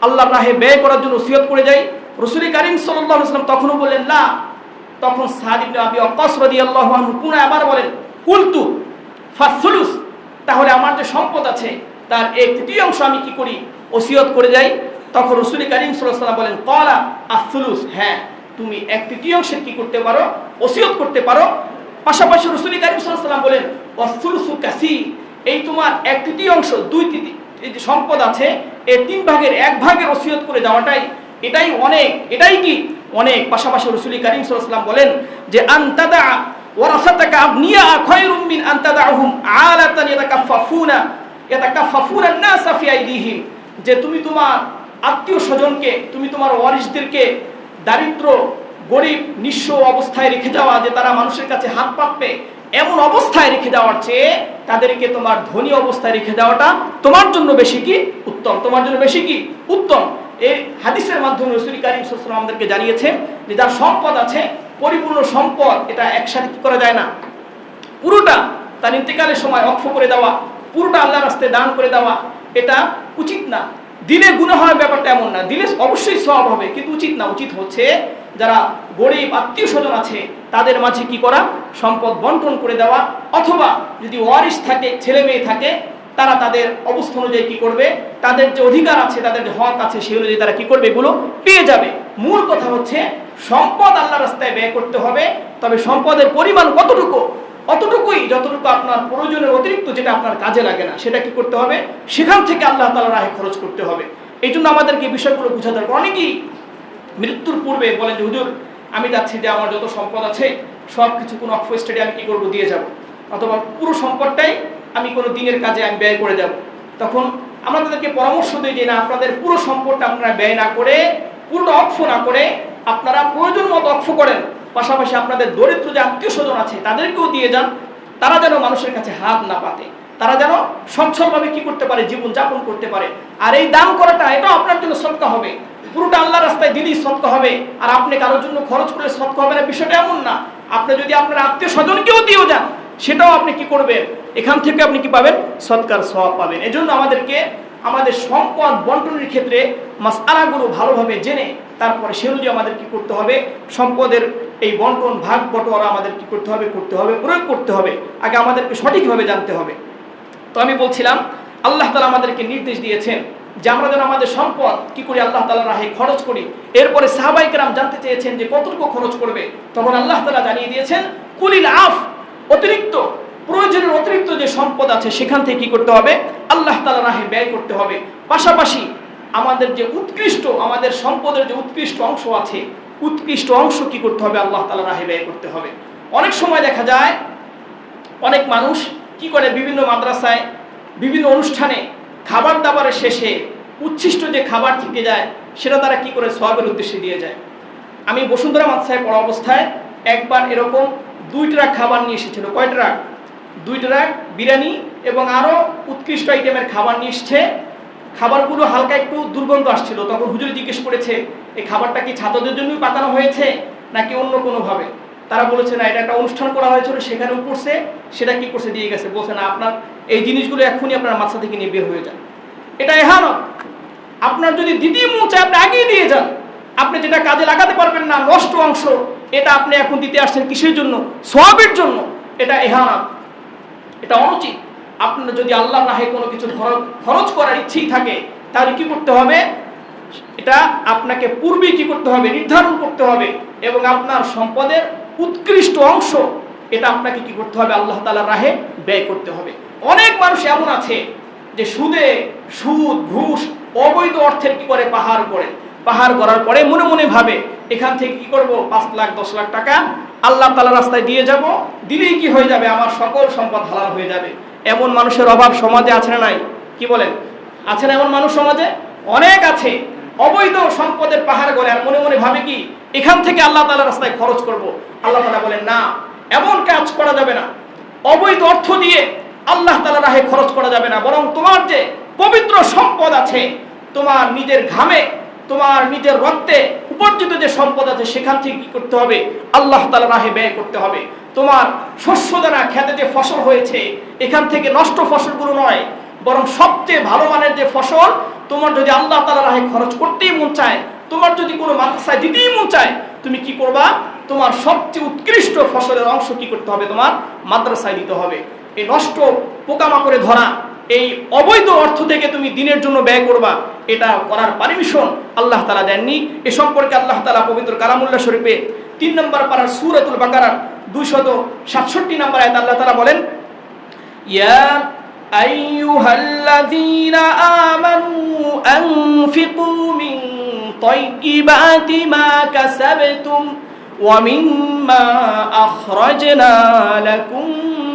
আল্লাহর রাহে ব্যয় করার জন্য ওসিয়ত করে যাই। রাসূল করিম সাল্লাল্লাহু আলাইহি সাল্লাম তখনও বললেন না। তখন সাদ ইবনে আবি ওয়াক্কাস রাদিয়াল্লাহু আনহু পুনরায় আবার বলেন, কুলতু ফাসুলুস, তাহলে আমার যে সম্পদ আছে তার 1/3 আমি কি করি? ওসিয়ত করে যাই। তখন রাসূল করিম সাল্লাল্লাহু আলাইহি সাল্লাম বলেন, ক্বালা আসুলুস, হ্যাঁ, তুমি 1/3 কি করতে পারো? ওসিয়ত করতে পারো। পাশাপাশি রাসূল করিম সাল্লাল্লাহু আলাইহি সাল্লাম বলেন, ওয়াসুলুসু কাসীর, এই তোমার 1/3, 2/3 এই যে সম্পদ আছে এর 3 ভাগের 1 ভাগের ওসিয়ত করে যাওয়াটাই, এটাই অনেক, এটাই কি অনেক। পাশাপাশি রাসূল করিম সাল্লাল্লাহু আলাইহি সাল্লাম বলেন যে আনতাদা ওয়ারাসাতাকা আবনিয়া খায়রুম মিন আনতাদাহুম আলাতান ইয়াতাকাফফুনা আন-নাস ফি আইদিহিম, যে তুমি তোমার আত্মীয় স্বজনকে, তুমি তোমার ওয়ারিসদেরকে দারিদ্র গরিব নিঃস্ব অবস্থায় রেখে যাওয়া, যে তারা মানুষের কাছে হাত পাতবে, এমন অবস্থায় রেখে যাওয়ার চেয়ে তাদেরকে তোমার ধনী অবস্থায় রেখে যাওয়াটা তোমার জন্য বেশি কি উত্তম, তোমার জন্য বেশি কি উত্তম। এই হাদিসের মাধ্যমে রাসূল কারীম সাল্লাল্লাহু আলাইহি ওয়াসাল্লাম আমাদেরকে জানিয়েছেন যে যার সম্পদ আছে, পরিপূর্ণ সম্পদ, এটা একসাথে কি করা যায় না, পুরোটা তার ইন্তেকালের সময় ওয়াকফ করে দেওয়া, পুরোটা আল্লাহর রাস্তায় দান করে দেওয়া, এটা উচিত না। দিলে গুনাহ হওয়ার ব্যাপারটা এমন না, দিলে অবশ্যই সওয়াব হবে, কিন্তু উচিত না। উচিত হচ্ছে যারা গরিব আত্মীয় স্বজন আছে তাদের মাঝে কি করা, সম্পদ বন্টন করে দেওয়া, অথবা যদি ওয়ারিশ থাকে, ছেলে মেয়ে থাকে, তারা তাদের অবস্থা অনুযায়ী কি করবে, তাদের যে অধিকার আছে, তাদের যে হক আছে, সেই অনুযায়ী তারা কি করবে, এগুলো পেয়ে যাবে। মূল কথা হচ্ছে সম্পদ আল্লাহর রাস্তায় ব্যয় করতে হবে, তবে সম্পদের পরিমাণ কতটুকু, অতটুকুই যতটুকু আপনার প্রয়োজনের অতিরিক্ত, যেটা আপনার কাজে লাগে না, সেটা কি করতে হবে, সেখান থেকে আল্লাহ তাআলার রাহে খরচ করতে হবে। এই জন্য আমাদেরকে এই বিষয়গুলো বোঝা দরকার। অনেকেই মৃত্যুর পূর্বে বলেন যে হুজুর, আমি চাচ্ছি যে আমার যত সম্পদ আছে সব কিছু কোনো ওয়াকফ স্টেডে আমি কি করবো, দিয়ে যাব, অথবা পুরো সম্পদটাই আমি কোনো দিনের কাজে আমি ব্যয় করে যাব। তখন আমরা তাদেরকে পরামর্শ দিই যে না, আপনাদের পুরো সম্পদটা আপনারা ব্যয় না করে, পুরোটা ওয়াকফ না করে, আপনারা প্রয়োজন মতো ওয়াকফ করেন, পাশাপাশি আপনাদের দরিদ্র যে আত্মীয় স্বজন আছে তাদেরকেও দিয়ে যান, তারা যেন মানুষের কাছে হাত না পাতে, তারা যেন সচ্ছলভাবে কি করতে পারে, জীবন যাপন করতে পারে। আর এই দান করাটা, এটাও আপনার জন্য সদকা হবে, পুরোটা আল্লাহর রাস্তায় দিলেই সদকা হবে, আর আপনি কারোর জন্য খরচ করলে সদকা হবে না, বিষয়টা এমন না। আপনি যদি আপনার আত্মীয় স্বজনকেও দিয়েও যান, সেটাও আপনি কি করবেন, এখান থেকে আপনি কি পাবেন, সদকার সওয়াব পাবেন। এজন্য আমাদেরকে আমাদের সম্পদ বন্টনের ক্ষেত্রে মাসআলাগুলো ভালোভাবে জেনে তারপরে সে অনুযায়ী আমাদের কি করতে হবে, সম্পদের এই বন্টন ভাগ বটোয়ারা আমাদের কি করতে হবে, প্রয়োগ করতে হবে। আগে আমাদেরকে সঠিকভাবে জানতে হবে। তো আমি বলছিলাম, আল্লাহ তাআলা আমাদেরকে নির্দেশ দিয়েছেন যে আমরা যেন আমাদের সম্পদ কি করি, আল্লাহ তাআলার রাহে খরচ করি। এরপরে সাহাবায়ে কেরাম জানতে চেয়েছেন যে কতটুকু খরচ করবে, তখন আল্লাহ তাআলা জানিয়ে দিয়েছেন কুলিল আফ, অতিরিক্ত, প্রয়োজনের অতিরিক্ত যে সম্পদ আছে সেখান থেকে কি করতে হবে, আল্লাহ তাআলার রাহে ব্যয় করতে হবে। পাশাপাশি আমাদের যে উৎকৃষ্ট, আমাদের সম্পদের যে উৎকৃষ্ট অংশ আছে, উৎকৃষ্ট অংশ কি করতে হবে, আল্লাহ তাআলার রাহে ব্যয় করতে হবে। অনেক সময় দেখা যায় অনেক মানুষ কি করে, বিভিন্ন মাদ্রাসায়, বিভিন্ন অনুষ্ঠানে খাবার দাবারের শেষে উচ্ছিষ্ট যে খাবার থেকে যায় সেটা তারা কি করে, সওয়াবের উদ্দেশ্যে দিয়ে যায়। আমি বসুন্ধরা মাদ্রাসায় পড়া অবস্থায় একবার এরকম 2 ট্রাক খাবার নিয়ে এসেছিল। কয় ট্রাক? 2 ট্রাক বিরিয়ানি এবং আরও উৎকৃষ্ট আইটেমের খাবার নিয়ে এসছে। খাবারগুলো হালকা একটু দুর্গন্ধ আসছিল। তখন হুজুর জিজ্ঞেস করেছে, এই খাবারটা কি ছাত্রদের জন্যই পাকানো হয়েছে নাকি অন্য কোনোভাবে? তারা বলেছে না, এটা একটা অনুষ্ঠান করা হয়েছিল, সেখানেও করছে, সেটা কি করছে, দিয়ে গেছে। বলছে না, আপনার এই জিনিসগুলো এখনই আপনার মাথা থেকে নিয়ে বের হয়ে যান, এটা এহানত। আপনার যদি দ্বিতীয় মন চায় আপনি আগেই দিয়ে যান। আপনি যেটা কাজে লাগাতে পারবেন না, নষ্ট অংশ, এটা আপনি এখন দিতে আসছেন কিসের জন্য, সওয়াবের জন্য, এটা এহানত, এটা অনুচিত। আপনার যদি আল্লাহর রাহে কোনো কিছু খরচ করার ইচ্ছেই থাকে, তাহলে কি করতে হবে, এটা আপনাকে পূর্বেই কি করতে হবে, নির্ধারণ করতে হবে, এবং আপনার সম্পদের উৎকৃষ্ট অংশ এটা আপনাকে কি করতে হবে, আল্লাহ তাআলার রাহে ব্যয় করতে হবে। অনেক মানুষ এমন আছে যে সুদ, ঘুষ, অবৈধ অর্থের কি করে, পাহাড় করার পরে মনে মনে ভাবে এখান থেকে কি করব, 5 লাখ 10 লাখ টাকা আল্লাহ তাআলার রাস্তায় দিয়ে যাব, দিলেই কি হয়ে যাবে, আমার সকল সম্পদ হালাল হয়ে যাবে। এমন মানুষের অভাব সমাজে আছে না নাই? কি বলেন, আছে না এমন মানুষ সমাজে? অনেক আছে। অবৈধ সম্পদের পাহাড় গড়ে আর মনে মনে ভাবে কি এখান থেকে আল্লাহ তাআলার রাস্তায় খরচ করব। আল্লাহ তাআলা বলেন না, এমন কাজ করা যাবে না। অবৈধ অর্থ দিয়ে আল্লাহ তাআলার রাহে খরচ করা যাবে না, বরং তোমার যে পবিত্র সম্পদ আছে, তোমার নিজের ঘামে, তোমার নিজের রক্তে উপার্জিত যে সম্পদ আছে, সেখান থেকে কি করতে হবে, আল্লাহ তাআলার রাহে ব্যয় করতে হবে। তোমার শস্য দানা, খেতে যে ফসল হয়েছে, এখান থেকে নষ্ট ফসলগুলো নয়, বরং সবচেয়ে ভালো মানের যে ফসল, তোমার যদি আল্লাহ তাআলার রাহে খরচ করতেই মন চায়, তোমার যদি কোনো মাদ্রাসায় দিতেই মন চায়, তুমি কি করবা, তোমার সবচেয়ে উৎকৃষ্ট ফসলের অংশ কি করতে হবে, তোমার মাদ্রাসায় দিতে হবে। এই নষ্ট পোকামাকড়ে ধরা এই অবৈধ অর্থ থেকে তুমি দিনের জন্য ব্যয় করবা, এটা করার পারমিশন আল্লাহ তাআলা দেননি। এ সম্পর্কে আল্লাহ তাআলা পবিত্র কালামুল্লাহ শরীফে 3 নম্বর পারার সূরাতুল বাকারার 267 নম্বর আয়াতে আল্লাহ তাআলা বলেন, ইয়া আইয়ুহাল্লাযীনা আমানু আনফিকু মিন তাইয়্যিবাতি মা কাসাবতুম ওয়া মিম্মা আখরাজনা লাকুম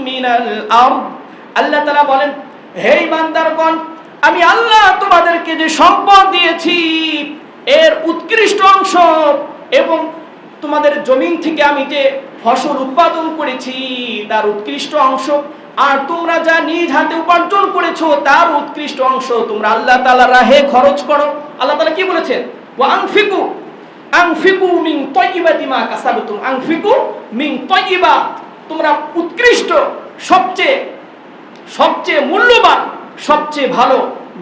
মিনাল আরদ। আল্লাহ তাআলা বলেন, হে ইমানদারগণ, আমি আল্লাহ তোমাদেরকে যে সম্পদ দিয়েছি এর উৎকৃষ্ট অংশ এবং তোমাদের জমিন থেকে আমি যে ফসল উৎপাদন করেছি তার উৎকৃষ্ট অংশ, আর তোমরা যা নিজ হাতে উপার্জন করেছো তার উৎকৃষ্ট অংশ তোমরা আল্লাহ তাআলার রাহে খরচ করো। আল্লাহ তাআলা কি বলেছেন? ওয়া আনফিকু মিন তাইয়্যিবাতি মা কাসাবতুম, আনফিকু মিন তাইয়্যিবাত, তোমরা উৎকৃষ্ট সবচেয়ে মূল্যবান, সবচেয়ে ভালো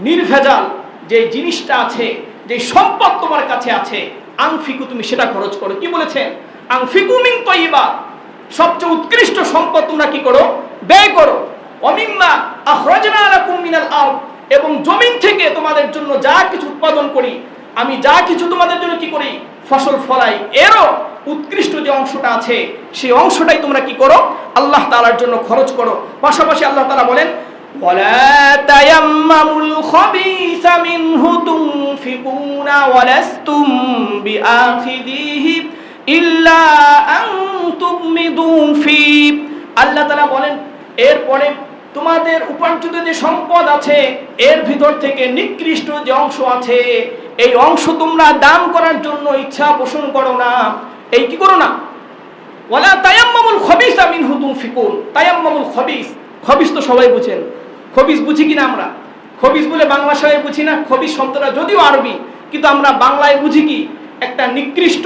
নির্ভেজাল যে জিনিসটা আছে, যে সম্পদ তোমার কাছে আছে, আনফিকু তুমি সেটা খরচ করো। কি বলেছেন? আনফিকু মিন তাইয়্যিবাত, সবচেয়ে উৎকৃষ্ট সম্পদ তোমরা কি করো? ব্যয় করো। অমিম্মা আখরাজনা লাকুম মিনাল আরদ, এবং জমিন থেকে তোমাদের জন্য যা কিছু উৎপাদন করি, আমি যা কিছু তোমাদের জন্য কি করি? ফসল ফলাই, এরও উৎকৃষ্ট যে অংশটা আছে সেই অংশটাই তোমরা কি করো? আল্লাহ তাআলার জন্য খরচ করো। পাশাপাশি আল্লাহ তাআলা বলেন ওয়ালা তায়াম্মামুল খাবিসা মিনহু তুনফিকুনা ওয়ালাস্তুম বিআখিযিহি ইল্লা আন তুগমিদু ফি। আল্লাহ তাআলা বলেন এরপরে তোমাদের উপার্জিত যে সম্পদ আছে এর ভিতর থেকে নিকৃষ্ট যে অংশ আছে এই অংশ তোমরা দান করার জন্য ইচ্ছা পোষণ করো না। এই কি করো না? ওয়ালা তায়াম্মামুল খাবিসা মিনহু তুনফিকুন। তায়াম্মামুল খাবিস, খবিস তো সবাই বুঝেন। খবিস বুঝি কিনা আমরা? খবিস বলে বাংলা সবাই বুঝি না। খবিস শব্দটা যদিও আরবি, কিন্তু আমরা বাংলায় বুঝি কি? একটা নিকৃষ্ট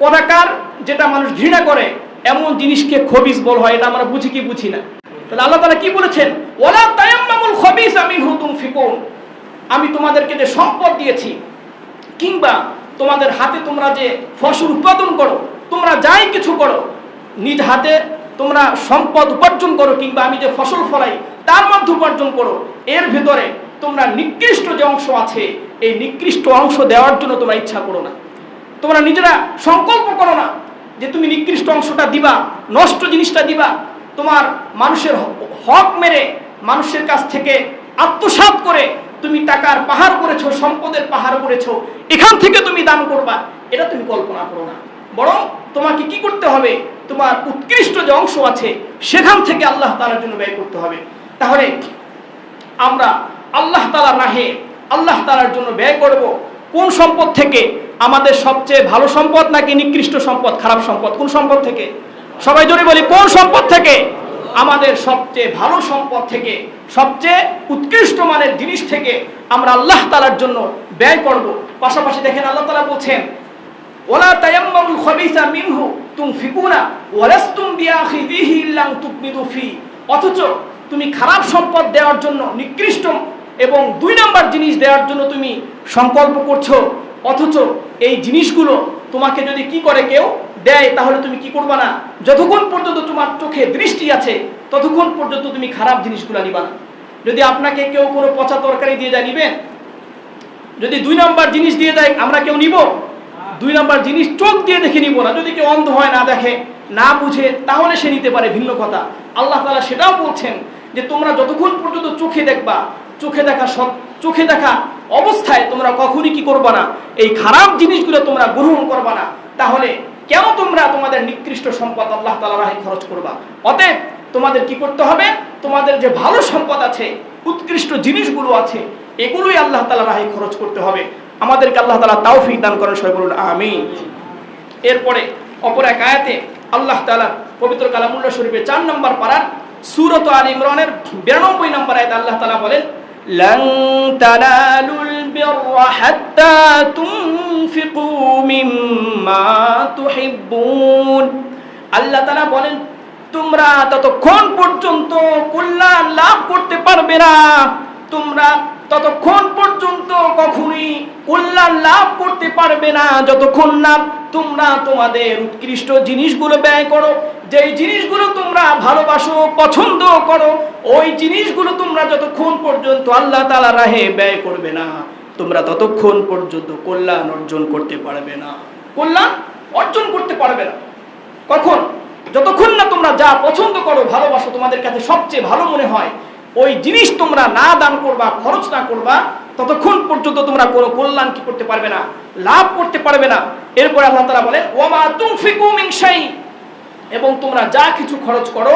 কদাকার, যেটা মানুষ ঘৃণা করে, এমন জিনিসকে খবিস বলা হয়। এটা আমরা বুঝি কি বুঝি না? তাহলে আল্লাহ তাআলা কি বলেছেন? ওয়ালা তায়াম্মামুল খাবিসা মিনহু তুনফিকুন, আমি তোমাদেরকে যে সম্পদ দিয়েছি কিংবা তোমাদের হাতে তোমরা যে ফসল উৎপাদন করো, তোমরা যাই কিছু করো, নিজ হাতে তোমরা সম্পদ উপার্জন করো কিংবা আমি যে ফসল ফলাই তার মধ্যে উপার্জন করো, এর ভিতরে তোমরা নিকৃষ্ট যে অংশ আছে এই নিকৃষ্ট অংশ দেওয়ার জন্য তোমরা ইচ্ছা করো না। তোমরা নিজেরা সংকল্প করো না যে তুমি নিকৃষ্ট অংশটা দিবা, নষ্ট জিনিসটা দিবা। তোমার মানুষের হক মেরে, মানুষের কাছ থেকে আত্মসাৎ করে তুমি টাকার পাহাড় করেছো, সম্পদের পাহাড় করেছো, এখান থেকে তুমি দান করবা, এটা তুমি কল্পনা করো না। বরং তোমাকে কি করতে হবে? তোমার উৎকৃষ্ট যে অংশ আছে সেখান থেকে আল্লাহ তাআলার জন্য ব্যয় করতে হবে। তাহলে আমরা আল্লাহ তাআলার রাহে, আল্লাহ তাআলার জন্য ব্যয় করব কোন সম্পদ থেকে? আমাদের সবচেয়ে ভালো সম্পদ নাকি নিকৃষ্ট সম্পদ, খারাপ সম্পদ? কোন সম্পদ থেকে? সবাই জোরে বলি, কোন সম্পদ থেকে? আমাদের সবচেয়ে ভালো সম্পদ থেকে, সবচেয়ে উৎকৃষ্ট মানের জিনিস থেকে আমরা আল্লাহ তাআলার জন্য ব্যয় করব। পাশাপাশি দেখেন আল্লাহ তাআলা বলছেন ওয়ালা তায়াম্মামুল খাবিসা মিনহু তুনফিকুনা ওয়ালাস্তুম বিআখিযিহি ইল্লা আন তুগমিদু ফি, অথচ তুমি খারাপ সম্পদ দেওয়ার জন্য, নিকৃষ্ট এবং 2 নাম্বার জিনিস দেওয়ার জন্য তুমি সংকল্প করছো, অথচ এই জিনিসগুলো তোমাকে যদি কি করে কেউ দেয় তাহলে তুমি কি করবা না? যতক্ষণ পর্যন্ত তোমার চোখে দৃষ্টি আছে ততক্ষণ পর্যন্ত তুমি খারাপ জিনিসগুলো নিবা না। যদি আপনাকে কেউ কোনো পচা তরকারি দিয়ে যায়, নিবেন? যদি 2 নাম্বার জিনিস দিয়ে দেয় আমরা কেউ নিব? 2 নাম্বার জিনিস চোখ দিয়ে দেখে নিব না। যদি কেউ অন্ধ হয়, না দেখে, না বুঝে, তাহলে সে নিতে পারে, ভিন্ন কথা। আল্লাহ তাআলা সেটাও বলছেন যে তোমরা যতক্ষণ পর্যন্ত চোখে দেখবা, চোখে দেখা অবস্থায় তোমরা কখনই কি করবা না? এই খারাপ জিনিসগুলো তোমরা গ্রহণ করবা না। তাহলে কেন তোমরা তোমাদের নিকৃষ্ট সম্পদ আল্লাহ তাআলার রাহে খরচ করবা? অতএব তোমাদের কি করতে হবে? তোমাদের যে ভালো সম্পদ আছে, উৎকৃষ্ট জিনিসগুলো আছে, এগুলোই আল্লাহ তাআলার রাহে খরচ করতে হবে। আমাদেরকে আল্লাহ তাআলা তৌফিক দান করেন, সবাই বলুন আমিন। এরপরে অপর এক আয়াতে আল্লাহ তাআলা পবিত্র কালামুল্লাহ শরীফের 4 নম্বর পারার সূরা আলে ইমরানের 92 নম্বর আয়াতে আল্লাহ তাআলা বলেন লান তানালুল বিররা হাত্তা তুনফিকু মিম্মা তুহিব্বুন। আল্লাহ তাআলা বলেন তোমরা ততক্ষণ পর্যন্ত কল্যাণ লাভ করতে পারবে না, তোমরা ততক্ষণ পর্যন্ত কখনোই কল্যাণ লাভ করতে পারবে না যতক্ষণ না তোমরা তোমাদের উৎকৃষ্ট জিনিসগুলো ব্যয় করো। যেই জিনিসগুলো তোমরা ভালোবাসো, পছন্দ করো, ওই জিনিসগুলো তোমরা যতক্ষণ পর্যন্ত আল্লাহ তাআলার রাহে ব্যয় করবে না তোমরা ততক্ষণ পর্যন্ত কল্যাণ অর্জন করতে পারবে না। কল্যাণ অর্জন করতে পারবে না কখন? যতক্ষণ না তোমরা যা পছন্দ করো, ভালোবাসো, তোমাদের কাছে সবচেয়ে ভালো মনে হয়, ওই জিনিস তোমরা না দান করবা, খরচ না করবা, ততক্ষণ পর্যন্ত তোমরা কোনো কল্যাণ কি করতে পারবে না? লাভ করতে পারবে না। এরপর আল্লাহ তাআলা বলেন ওয়ামা তুনফিকু মিন শাই, এবং তোমরা যা কিছু খরচ করো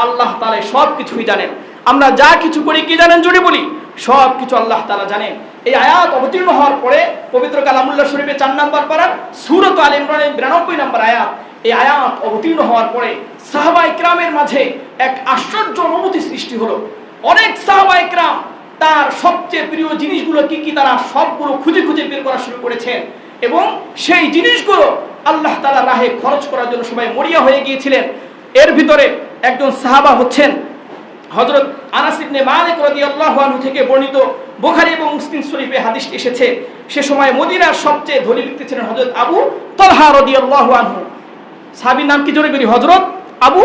আল্লাহ তাআলা সব কিছুই জানেন। আমরা যা কিছু করি কি জানেন? জোরে বলি, সব কিছু আল্লাহ তাআলা জানেন। এই আয়াত অবতীর্ণ হওয়ার পরে পবিত্র কালামুল্লাহ শরীফে 4 নম্বর পারার সূরাত আলে ইমরানের 92 নম্বর আয়াত, এই আয়াত অবতীর্ণ হওয়ার পরে সাহাবায়ে কিরামের মাঝে এক আশ্চর্য অনুভূতি সৃষ্টি হলো। অনেক সাহাবায়ে কিরাম তার সবচেয়ে প্রিয় জিনিসগুলো কি কি তারা সবগুলো খুঁজে খুঁজে বের করা শুরু করেছেন এবং সেই জিনিসগুলো আল্লাহ তাআলার রাহে খরচ করার জন্য সবাই মরিয়া হয়ে গিয়েছিলেন। এর ভিতরে একজন সাহাবা হচ্ছেন হযরত আনাস ইবনে মালিক রাদিয়াল্লাহু আনহু থেকে বর্ণিত, বুখারী এবং মুসলিম শরীফে হাদিসটি এসেছে। সে সময় মদিনার সবচেয়ে ধনী ব্যক্তি ছিলেন হযরত আবু তালহা রাদিয়াল্লাহু আনহু। সাহাবীর নাম কি জোরে বলি? হযরত আবু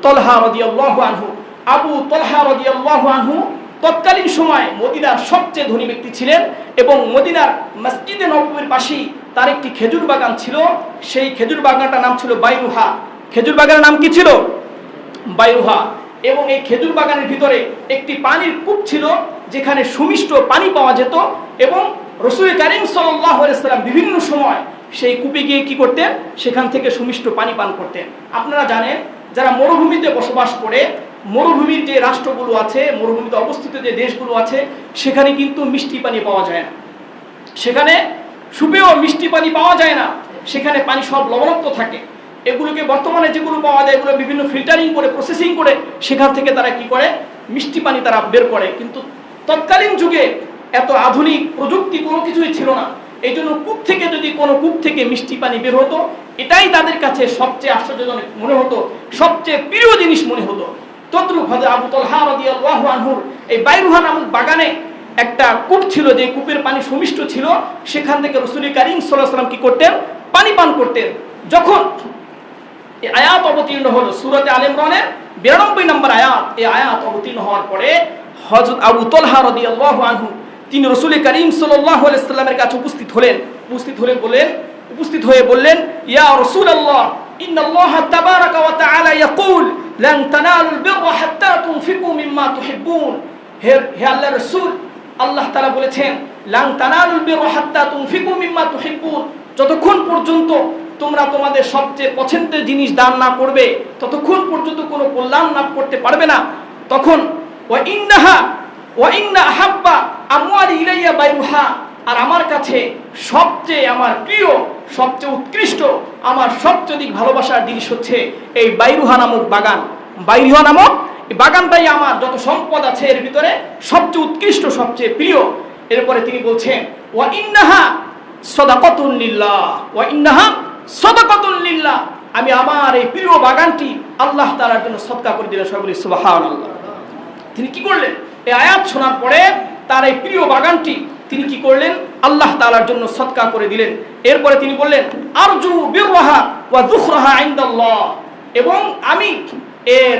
তালহা রাদিয়াল্লাহু আনহু। আবু তালহা রাদিয়াল্লাহু আনহু তৎকালীন সময় মদিনার সবচেয়ে ধনী ব্যক্তি ছিলেন এবং মদিনার মসজিদে নববীর পাশেই তার একটি খেজুর বাগান ছিল। সেই খেজুর বাগানটার নাম ছিল বাইরুহা। খেজুর বাগানের নাম কি ছিল? বাইরুহা। এবং এই খেজুর বাগানের ভিতরে একটি পানির কূপ ছিল যেখানে সুমিষ্ট পানি পাওয়া যেত এবং রাসূল কারীম সাল্লাল্লাহু আলাইহি ওয়াসাল্লাম বিভিন্ন সময় সেই কূপে গিয়ে কি করতেন? সেখান থেকে সুমিষ্ট পানি পান করতেন। আপনারা জানেন, যারা মরুভূমিতে বসবাস করে, মরুভূমির যে রাষ্ট্রগুলো আছে, মরুভূমিতে অবস্থিত যে দেশগুলো আছে, সেখানে কিন্তু মিষ্টি পানি পাওয়া যায় না। সেখানে সুপেয় মিষ্টি পানি পাওয়া যায় না, সেখানে পানি সব লবণাক্ত থাকে। এগুলোকে বর্তমানে যেগুলো পাওয়া যায় এগুলো বিভিন্ন ফিল্টারিং করে, প্রসেসিং করে সেখান থেকে তারা কি করে? মিষ্টি পানি তারা বের করে। কিন্তু তৎকালীন যুগে এত আধুনিক প্রযুক্তি কোনো কিছুই ছিল না। এই জন্য কূপ থেকে যদি কোনো কূপ থেকে মিষ্টি পানি বের হতো, এটাই তাদের কাছে সবচেয়ে আশ্চর্যজনক মনে হতো, সবচেয়ে প্রিয় জিনিস মনে হতো। তদ্রুপ হযরত আবু তালহা রাদিয়াল্লাহু আনহুর এই বাইরুহা নামক বাগানে একটা কূপ ছিল, যে কূপের পানি সুমিষ্ট ছিল। সেখান থেকে রাসূল কারীম সাল্লাল্লাহু আলাইহি ওয়াসাল্লাম কি করতেন? পানি পান করতেন। যখন এই আয়াত অবতীর্ণ হলো সূরাতে আলে ইমরানের 92 নম্বর আয়াত, এই আয়াত অবতীর্ণ হওয়ার পরে হযরত আবু তালহা রাদিয়াল্লাহু আনহু তিনি রাসূল কারীম সাল্লাল্লাহু আলাইহি ওয়াসাল্লামের কাছে উপস্থিত হয়ে বললেন, ইয়া রাসূলুল্লাহ, ইন্নাল্লাহা তাবারাকা ওয়া তাআলা ইয়াকুল লান তানালুল বিররা হাত্তা তুনফিকু মিম্মা তুহিব্বুন। হে আল্লাহর রাসূল, আল্লাহ তাআলা বলেছেন, লান তানালুল বিররা হাত্তা তুনফিকু মিম্মা তুহিব্বুন, যতক্ষণ পর্যন্ত তোমরা তোমাদের সবচেয়ে পছন্দের জিনিস দান না করবে ততক্ষণ পর্যন্ত কোনো কল্যাণ লাভ করতে পারবে না। তখন ওয়া ইন্না আহাব্বা আমওয়ালি ইলাইয়া বাইরুহা, আর আমার কাছে সবচেয়ে আমার প্রিয়, সবচেয়ে উৎকৃষ্ট, আমার সবচেয়ে অধিক ভালোবাসার জিনিস হচ্ছে এই বাইরুহা নামক বাগান। বাইরুহা নামক এই বাগানটাই আমার যত সম্পদ আছে এর ভিতরে সবচেয়ে উৎকৃষ্ট, সবচেয়ে প্রিয়। এরপরে তিনি বলছেন, ওয়া ইন্নাহা সাদাকাতুন লিল্লাহ, ওয়া ইন্নাহা সাদাকাতুন লিল্লাহ, আমি আমার এই প্রিয় বাগানটি আল্লাহ তাআলার জন্য সদকা করে দিলেন। সকলে সুবহানাল্লাহ। তিনি কি করলেন? এই আয়াত শোনার পরে তার এই প্রিয় বাগানটি তিনি কি করলেন? আল্লাহ তাআলার জন্য সদকা করে দিলেন। এরপরে তিনি বললেন, আরজু বিররাহা ওয়া যুখরাহা ইনদাল্লাহ, এবং আমি এর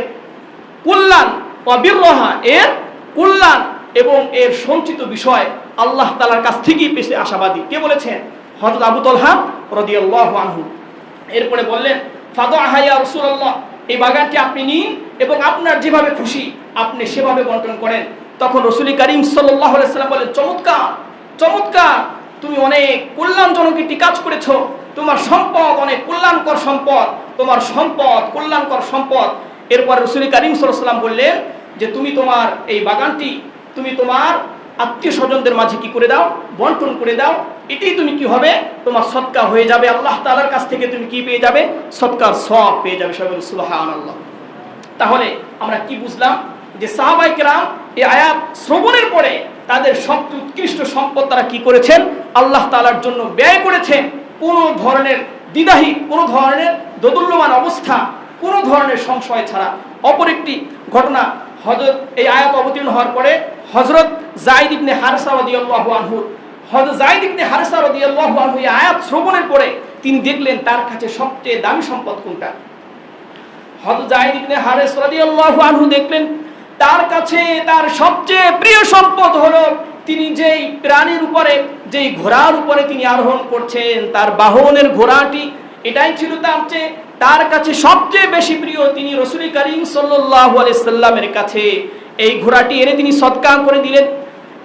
কল্যাণ, ওয়া বিররাহা এর কল্যাণ এবং এর সঞ্চিত বিষয় আল্লাহ তাআলার কাছ থেকেই পেতে আশাবাদী। কে বলেছেন? হযরত আবু তালহা রাদিয়াল্লাহু আনহু। এরপরে বললেন, ফাদআহা ইয়া রাসূলুল্লাহ, এই বাগানটি আপনি নিন এবং আপনার যেভাবে খুশি আপনি সেভাবে বন্টন করেন। তখন রাসূল কারীম সাল্লাল্লাহু আলাইহি ওয়াসাল্লাম বলেন, চমৎকার, চমৎকার, তুমি অনেক কল্যাণজনক একটি কাজ করেছো। তোমার সম্পদ অনেক কল্যাণকর সম্পদ, তোমার সম্পদ কল্যাণকর সম্পদ। এরপর রাসূল কারীম সাল্লাল্লাহু আলাইহি ওয়াসাল্লাম বললেন যে তুমি তোমার এই বাগানটি তুমি তোমার আত্মীয় স্বজনদের মাঝে কি করে দাও? বন্টন করে দাও। এটাই তুমি কি হবে? তোমার সদকা হয়ে যাবে। আল্লাহ তাআলার কাছ থেকে তুমি কি পেয়ে যাবে? সদকার সওয়াব পেয়ে যাবে। সকলে সুবহানাল্লাহ। তাহলে আমরা কি বুঝলাম? যে সাহাবায়ে কেরাম এই আয়াত শ্রবণের পরে তাদের সবচেয়ে উৎকৃষ্ট সম্পদ তারা কি করেছেন? আল্লাহ তাআলার জন্য ব্যয় করেছেন। কোনো ধরনের দ্বিধাহীন, কোনো ধরনের দোদুল্যমান অবস্থা, কোনো ধরনের সংশয় ছাড়া। অপর একটি ঘটনা, এই আয়াত অবতীর্ণ হওয়ার পরে হযরত যায়েদ ইবনে হারেসা রাদিয়াল্লাহু আনহু, হযরত যায়েদ ইবনে হারেসা রাদিয়াল্লাহু আনহু এই আয়াত শ্রবণের পরে তিনি দেখলেন তার কাছে সবচেয়ে দামি সম্পদ কোনটা। হযরত যায়েদ ইবনে হারেসা রাদিয়াল্লাহু আনহু দেখলেন তার কাছে তার সবচেয়ে প্রিয় সম্পদ হলো তিনি যেই প্রাণীর উপরে, যেই ঘোড়ার উপরে তিনি আরোহণ করছেন, তার বাহনের ঘোড়াটি, এটাই ছিল তার কাছে সবচেয়ে বেশি প্রিয়। তিনি রাসূল কারীম সাল্লাল্লাহু আলাইহি সাল্লামের কাছে এই ঘোড়াটি এনে তিনি সদকা করে দিলেন।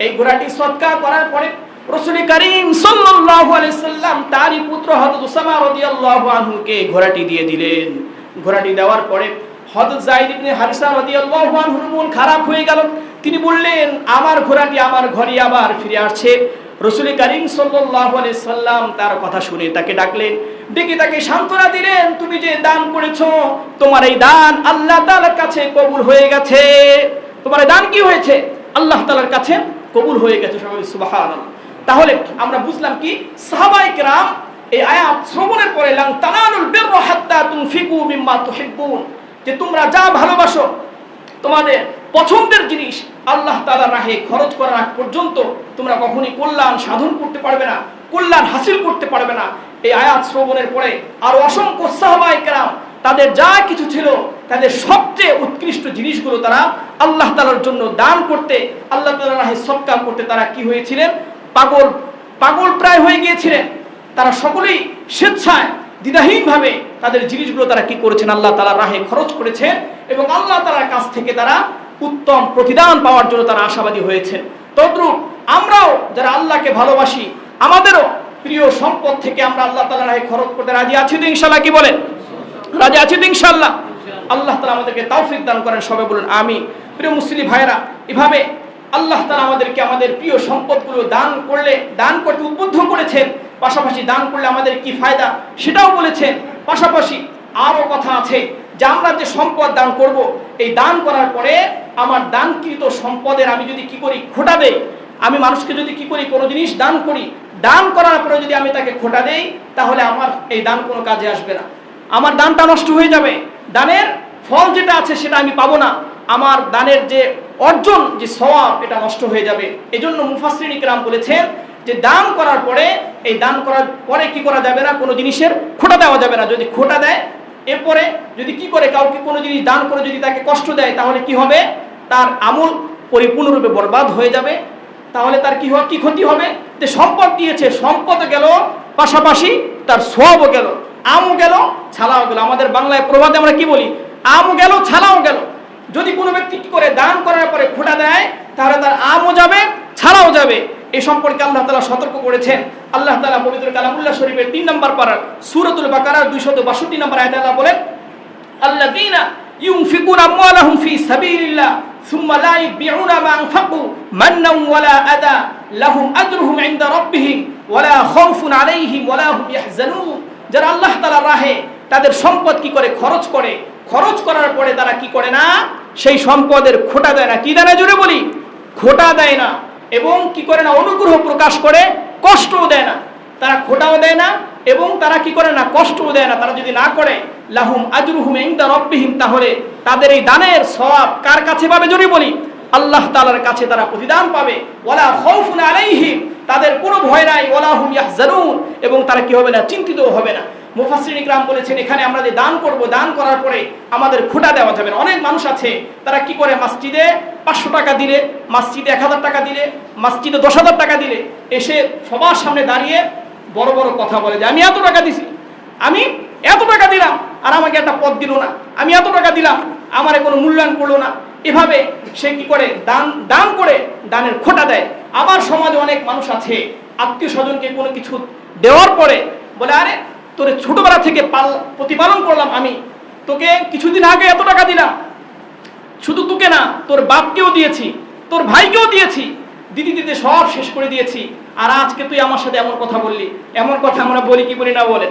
এই ঘোড়াটি সদকা করার পরে রাসূল কারীম সাল্লাল্লাহু আলাইহি সাল্লাম তারই পুত্র হযরত উসামা রাদিয়াল্লাহু আনহুকে ঘোড়াটি দিয়ে দিলেন। ঘোড়াটি দেওয়ার পরে হযরত যায়েদ ইবনে হারিসা রাদিয়াল্লাহু আনহুর মন খারাপ হয়ে গেল। তিনি বললেন, আমার ঘোড়াটি আমার ঘরে আবার ফিরে আসছে। রাসূল করিম সাল্লাল্লাহু আলাইহি সাল্লাম তার কথা শুনে তাকে ডাকলেন, ডেকে তাকে সান্ত্বনা দিলেন, তুমি যে দান করেছো তোমার এই দান আল্লাহ তাআলার কাছে কবুল হয়ে গেছে। তোমার এই দান কি হয়েছে? আল্লাহ তাআলার কাছে কবুল হয়ে গেছে। সবাই সুবহানাল্লাহ। তাহলে আমরা বুঝলাম কি, সাহাবায়ে কেরাম এই আয়াত শ্রবণের পরে লান তানালুল বিররা হাত্তা তুনফিকু মিম্মা তুহিব্বুন, যে তোমরা যা ভালোবাসো তোমাদের পছন্দের জিনিস আল্লাহ তাআলার রাহে খরচ করার আগ পর্যন্ত তোমরা কখনোই কল্যাণ সাধন করতে পারবে না, কল্যাণ হাসিল করতে পারবে না। এই আয়াত শ্রবণের পরে আরো অসংখ্য সাহাবায়ে কেরাম তাদের যা কিছু ছিল তাদের সবচেয়ে উৎকৃষ্ট জিনিসগুলো তারা আল্লাহ তাআলার জন্য দান করতে, আল্লাহ তাআলার রাহে সদকা করতে তারা কি হয়েছিলেন? পাগল প্রায় হয়ে গিয়েছিলেন। তারা সকলেই স্বেচ্ছায় দ্বিধাহীনভাবে তাদের জিনিসগুলো তারা কি করেছেন? আল্লাহ তাআলার রাহে খরচ করেছেন এবং আল্লাহ তাআলার কাছ থেকে তারা উত্তম প্রতিদান পাওয়ার জন্য তারা আশাবাদী হয়েছেন। তদ্রূপ আমরাও যারা আল্লাহকে ভালোবাসি, আমাদেরও প্রিয় সম্পদ থেকে আমরা আল্লাহ তাআলার রাহে খরচ করতে রাজি আছি তো ইনশাআল্লাহ? কি বলেন? রাজি আছি তো ইনশাআল্লাহ? আল্লাহ তাআলা আমাদেরকে তৌফিক দান করেন, সবাই বলুন আমিন। প্রিয় মুসলিম ভাইরা, এভাবে আল্লাহ তাআলা আমাদেরকে আমাদের প্রিয় সম্পদগুলো দান করতে উদ্বুদ্ধ করেছেন। পাশাপাশি দান করলে আমাদের কি ফায়দা সেটাও বলেছেন। পাশাপাশি আরো কথা আছে যে আমরা যে সম্পদ দান করব, এই দান করার পরে আমার দানকৃত সম্পদের আমি যদি কি করি? খোটা দেই। আমি মানুষকে যদি কি করি? কোনো জিনিস দান করি, দান করার পরে যদি আমি তাকে খোটা দেই, তাহলে আমার এই দান কোনো কাজে আসবে না, আমার দানটা নষ্ট হয়ে যাবে। দানের ফল যেটা আছে সেটা আমি পাবো না, আমার দানের যে অর্জন, যে সওয়াব, এটা নষ্ট হয়ে যাবে। এজন্য মুফাসসিরিন কিরাম বলেছেন যে দান করার পরে, এই দান করার পরে কি করা যাবে না? কোনো জিনিসের খোটা দেওয়া যাবে না। যদি খোটা দেয়, এরপরে যদি কি করে কাউকে কোনো জিনিস দান করে যদি তাকে কষ্ট দেয়, তাহলে কি হবে? তার আমল পরিপূর্ণরূপে বরবাদ হয়ে যাবে। তাহলে তার কি ক্ষতি হবে? যে সম্পদ দিয়েছে, সম্পদ গেল, পাশাপাশি তার সওয়াবও গেল, আমও গেল, ছালাও গেল। আমাদের বাংলায় প্রবাদে আমরা কি বলি? আমও গেল, ছালাও গেল। যদি কোনো ব্যক্তি কি করে দান করার পরে খোটা দেয়, তাহলে তার আমও যাবে, ছাড়াও যাবে। এই সম্পর্কে আল্লাহ তাআলা সতর্ক করেছেন। আল্লাহ তাআলা পবিত্র কালামুল্লাহ শরীফের 3 নম্বর পারা সূরাতুল বাকারার 262 নম্বর আয়াতে আল্লাহ বলেন, আল্লাযীনা ইউনফিকুনা আমওয়ালাহুম ফি সাবিলিল্লাহ সুম্মা লা ইয়াবিউনা মা আনফাকু মান্নান ওয়ালা আদা লাহুম আজরুহুম ইনদা রাব্বিহিম ওয়ালা খাউফুন আলাইহিম ওয়ালা হুম ইয়াহজানুন। যারা আল্লাহ তাআলার রাহে তাদের সম্পদ কি করে? খরচ করে। খরচ করার পরে তারা কি করে না? সেই সম্পদের খোটা দেয় না। কি দেয় না? জোরে বলি, খোটা দেয় না। এবং কি করে না? অনুগ্রহ প্রকাশ করে, কষ্টও দেয় না। তারা খোটাও দেয় না এবং তারা কি করে না? কষ্টও দেয় না। তারা যদি না করে, লাহুম আজরুহুম ইনদা রাব্বিহিম, তাহলে তাদের এই দানের সওয়াব কার কাছে পাবে? জোরে বলি, আল্লাহ তাআলার কাছে তারা প্রতিদান পাবে। ওয়ালা খাউফুন আলাইহিম, তাদের কোনো ভয় নাই। ওয়ালা হুম ইয়াহজানুন, এবং তারা কি হবে না? চিন্তিতও হবে না। মুফাসসিরিন কিরাম বলেছেন, এখানে আমরা যে দান করব, দান করার পরে আমাদের খোটা দেওয়া যাবে না। অনেক মানুষ আছে তারা কি করে? মসজিদে 500 টাকা দিলে, মসজিদে 1000 টাকা দিলে, মসজিদে 10,000 টাকা দিলে এসে সবার সামনে দাঁড়িয়ে বড় বড় কথা বলে যে আমি এত টাকা দিছি, আমি এত টাকা দিলাম, আর আমাকে একটা পদ দিল না, আমি এত টাকা দিলাম, আমারে কোনো মূল্যায়ন করলো না। এভাবে সে কি করে? দান করে দানের খোটা দেয়। আবার সমাজে অনেক মানুষ আছে আত্মীয় স্বজনকে কোনো কিছু দেওয়ার পরে বলে, আরে তোরে ছোটবেলা থেকে প্রতিপালন করলাম, আমি তোকে কিছুদিন আগে এত টাকা দিলাম, শুধু তোকে না, তোর বাপকেও দিয়েছি, তোর ভাইকেও দিয়েছি, দিতে দিতে সব শেষ করে দিয়েছি, আর আজকে তুই আমার সাথে এমন কথা বললি। এমন কথা আমরা বলি কি বলি না? বলে।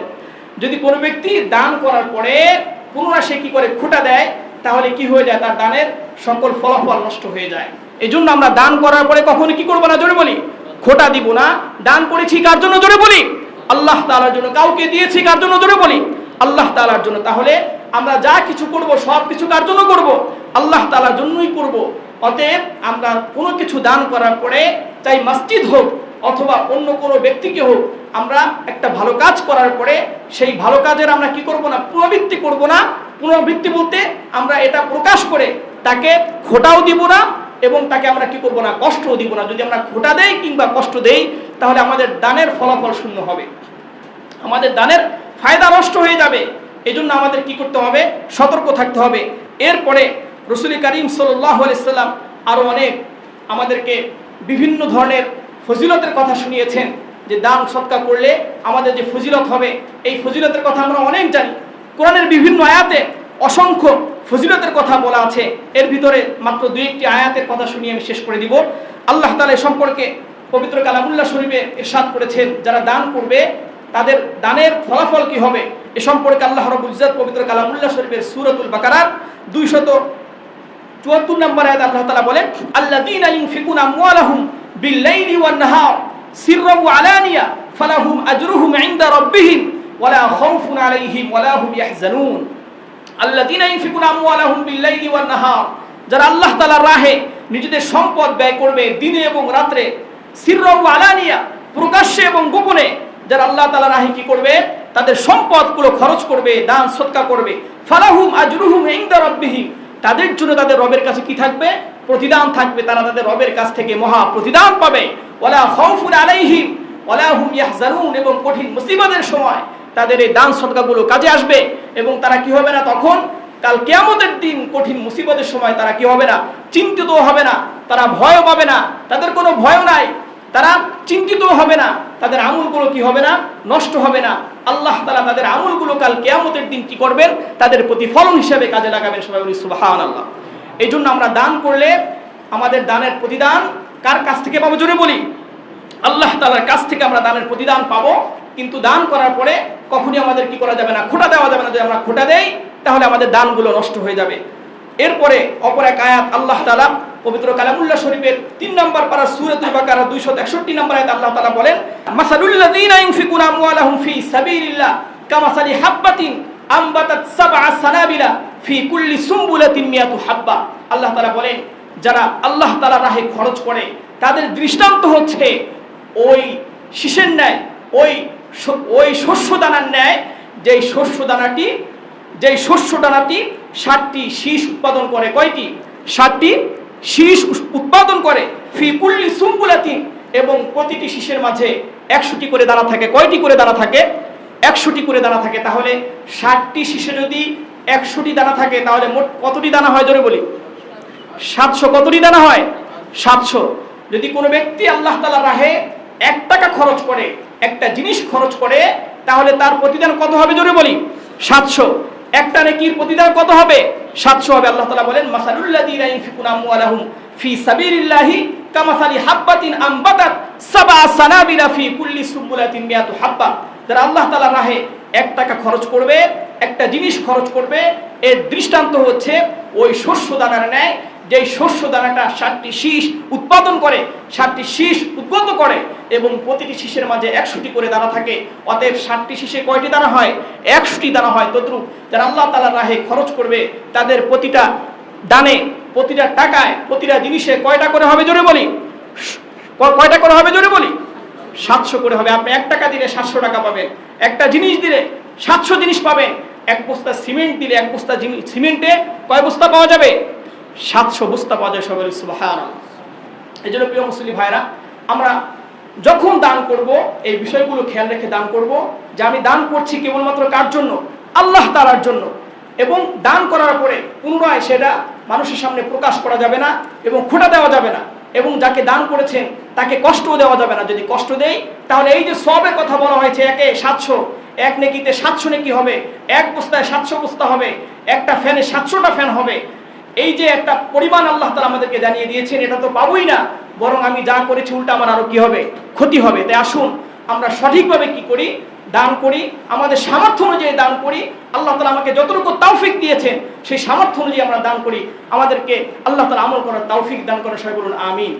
যদি কোনো ব্যক্তি দান করার পরে পুনরায় সে কি করে? খোটা দেয়, তাহলে কি হয়ে যায়? তার দানের সকল ফলাফল নষ্ট হয়ে যায়। এই জন্য আমরা দান করার পরে কখনো কি করবো না? জোরে বলি, খোটা দিব না। দান করেছি কার জন্য? জোরে বলি, আল্লাহ তাআলার জন্য। কাউকে দিয়েছি কার জন্য? জোরে বলি, আল্লাহ তাআলার জন্য। তাহলে আমরা যা কিছু করব, সব কিছু কার জন্য করব? আল্লাহ তাআলার জন্যই করব। অতএব আমরা কোনো কিছু দান করার পরে, চাই মসজিদ হোক অথবা অন্য কোনো ব্যক্তিকে হোক, আমরা একটা ভালো কাজ করার পরে সেই ভালো কাজের আমরা কি করব না? পুনরাবৃত্তি করব না। পুনরাবৃত্তি বলতে আমরা এটা প্রকাশ করে তাকে খোটাও দিব না এবং তাকে আমরা কি করব না? কষ্টও দিব না। যদি আমরা খোটা দেই কিংবা কষ্ট দেই, তাহলে আমাদের দানের ফলাফল শূন্য হবে, আমাদের দানের ফায়দা নষ্ট হয়ে যাবে। এই জন্য আমাদের কি করতে হবে? সতর্ক থাকতে হবে। এরপরে রাসূল করিম সাল্লাল্লাহু আলাইহি সাল্লাম আরো অনেক আমাদেরকে বিভিন্ন ধরনের ফজিলতের কথা শুনিয়েছেন, যে দান সদকা করলে আমাদের যে ফজিলত হবে, এই ফজিলতের কথা আমরা অনেক জানি। কোরআনের বিভিন্ন আয়াতে অসংখ্য ফজিলতের কথা বলা আছে। এর ভিতরে মাত্র 2-1টি আয়াতের কথা শুনিয়ে আমি শেষ করে দিব। আল্লাহ তাআলা এই সম্পর্কে পবিত্র কালামুল্লাহ শরীফে ইরশাদ করেছেন, যারা দান করবে তাদের দানের ফলাফল কি হবে এ সম্পর্কে আল্লাহ রাব্বুল ইজ্জত পবিত্র কালামুল্লাহ শরীফের সূরাতুল বাকারার 274 নম্বর আয়াতে আল্লাহ তাআলা বলেন, আল্লাযীনা ইউনফিকুনা আমওয়ালাহুম বিল-লাইলি ওয়ান-নাহার সিররান ওয়া আলানিয়া ফালাহুম আজরুহুম ইনদা রাব্বিহিম ওয়ালা খাউফুন আলাইহিম ওয়ালা হুম ইয়াহজানুন। আল্লাযীনা ইউনফিকুনা আমওয়ালাহুম বিল-লাইলি ওয়ান-নাহার, যারা আল্লাহ তাআলার রাহে নিজেদের সম্পদ ব্যয় করবে দিনে এবং রাতে, সিররান ওয়া আলানিয়া, প্রকাশ্যে এবং গোপনে, যারা আল্লাহ তাআলার রাহে কি করবে, তাদের সম্পদগুলো খরচ করবে, দান সদকা করবে, ফালাহুম আজরুহুম ইনদা রাব্বিহিম, তাদের জন্য তাদের রবের কাছে কি থাকবে, প্রতিদান থাকবে, তারা তাদের রবের কাছ থেকে মহা প্রতিদান পাবে। ওয়ালা খাউফুন আলাইহিম ওয়ালা হুম ইয়াহজানুন, এবং কঠিন মুসিবতের সময় তাদের এই দান সদকাগুলো কাজে আসবে এবং তারা কি হবে না, তখন কাল কিয়ামতের দিন কঠিন মুসিবতের সময় তারা কি হবে না, চিন্তিত হবে না, তারা ভয় পাবে না, তাদের কোনো ভয় নাই, তারা চিন্তিত হবে না, তাদের আমলগুলো কি হবে না, নষ্ট হবে না। আল্লাহ তাআলা তাদের আমলগুলো কাল কিয়ামতের দিন কি করবেন, তাদের প্রতিফলন হিসেবে কাজে লাগাবেন। সবাই বলি সুবহানাল্লাহ। এই জন্য আমরা দান করলে আমাদের দানের প্রতিদান কার কাছ থেকে পাবো, জোরে বলি, আল্লাহ তাআলার কাছ থেকে আমরা দানের প্রতিদান পাবো। কিন্তু দান করার পরে কখনই আমাদের কি করা যাবে না, খোঁটা দেওয়া যাবে না। যদি আমরা খোঁটা দেই তাহলে আমাদের দানগুলো নষ্ট হয়ে যাবে। এরপরে অপর এক আয়াত আল্লাহ তাআলা পবিত্র কালামুল্লাহ শরীফের 3 নম্বর পারা সূরাতুল বাকারা 261 নম্বর আয়াত আল্লাহ তাআলা বলেন, মাসালুল লাযীনা ইউনফিকুনা আমওয়ালাহুম ফি সাবিলিল্লাহ কামাসালি হাববাতিন আমবাতাত সাবআ সানাবিলা ফি কুল্লি সুমবুলাতিন মিয়াতু হাব্বা। আল্লাহ তাআলা বলেন, যারা আল্লাহ তাআলার রাহে খরচ করে তাদের দৃষ্টান্ত হচ্ছে ওই শীষের ন্যায়, ওই শস্য দানার ন্যায়, যেই শস্য দানাটি 60টি শীষ উৎপাদন করে। কয়টি? 60টি শীষ উৎপাদন করে। ফি কুল্লি সুমবুলাতিন, এবং প্রতিটি শীষের মাঝে 100টি করে দানা থাকে। কয়টি করে দানা থাকে? 100টি করে দানা থাকে। তাহলে 60টি শীষে যদি 100টি দানা থাকে তাহলে মোট কতটি দানা হয়, জোরে বলি? 700। কতটি দানা হয়? 700। যদি কোনো ব্যক্তি আল্লাহ তাআলার রাহে 1 টাকা খরচ করে, একটা জিনিস খরচ করে, তাহলে তার প্রতিদান কত হবে, জোরে বলি? 700। একটা নেকির প্রতিদান কত হবে? 700 হবে। আল্লাহ তাআলা বলেন, মাসালুল লাযীনা ইউনফিকুনা আমওয়ালাহুম ফি সাবিলিল্লাহি কামাসালি হাববাতিন আমবাতাত সাবআ সানাবিলা ফি কুল্লি সুমবুলাতিন মিয়াতু হাব্বা। যারা আল্লাহ তাআলার রাহে 1 টাকা খরচ করবে, একটা জিনিস খরচ করবে, এর দৃষ্টান্ত হচ্ছে ওই শস্য দানার ন্যায়, যেই শস্য দানাটা 60টি শীষ উৎপাদন করে, 60টি শীষ উদ্গত করে, এবং প্রতিটি শীষের মাঝে 100টি করে দানা থাকে। অতএব 60টি শীষে কয়টি দানা হয়? 100টি দানা হয়। তদ্রূপ যারা আল্লাহ তাআলার রাহে খরচ করবে তাদের প্রতিটা দানে, প্রতিটা টাকায়, প্রতিটা জিনিসে কয়টা করে হবে, জোরে বলি? কয়টা করে হবে, জোরে বলি? 700 করে হবে। আপনি 1 টাকা দিলে 700 টাকা পাবেন, একটা জিনিস দিলে 700 জিনিস পাবেন। 1 বস্তা সিমেন্ট দিলে 1 বস্তা সিমেন্টে কয় বস্তা পাওয়া যাবে? 700 বস্তা পাওয়া যায়। সবাই সুবহানাল্লাহ। এই জন্য প্রিয় মুসলিম ভাইরা, আমরা যখন দান করব এই বিষয়গুলো খেয়াল রেখে দান করব, যে আমি দান করছি কেবলমাত্র কার জন্য? আল্লাহ তাআলার জন্য। এবং দান করার পরে পুনরায় সেটা মানুষের সামনে প্রকাশ করা যাবে না এবং খোঁটা দেওয়া যাবে না, এবং যাকে দান করেছেন তাকে কষ্টও দেওয়া যাবে না। যদি কষ্ট দেই তাহলে এই যে সওয়াবের কথা বলা হয়েছে, একে 700, এক নেকিতে 700 নেকি হবে, 1 বস্তায় 700 বস্তা হবে, একটা ফ্যানে 700টা ফ্যান হবে। এই যে একটা পরিমাণ আল্লাহ তাআলা আমাদেরকে জানিয়ে দিয়েছেন, এটা তো পাবোই না, বরং আমি যা করেছি উল্টা আমার আরো কি হবে, ক্ষতি হবে। তাই আসুন আমরা সঠিকভাবে কি করি, দান করি, আমাদের সামর্থ্য অনুযায়ী দান করি। আল্লাহ তাআলা আমাকে যতটুকু তৌফিক দিয়েছেন সেই সামর্থ্য অনুযায়ী আমরা দান করি। আমাদেরকে আল্লাহ তাআলা আমল করার তৌফিক দান করেন। সবাই বলুন আমিন।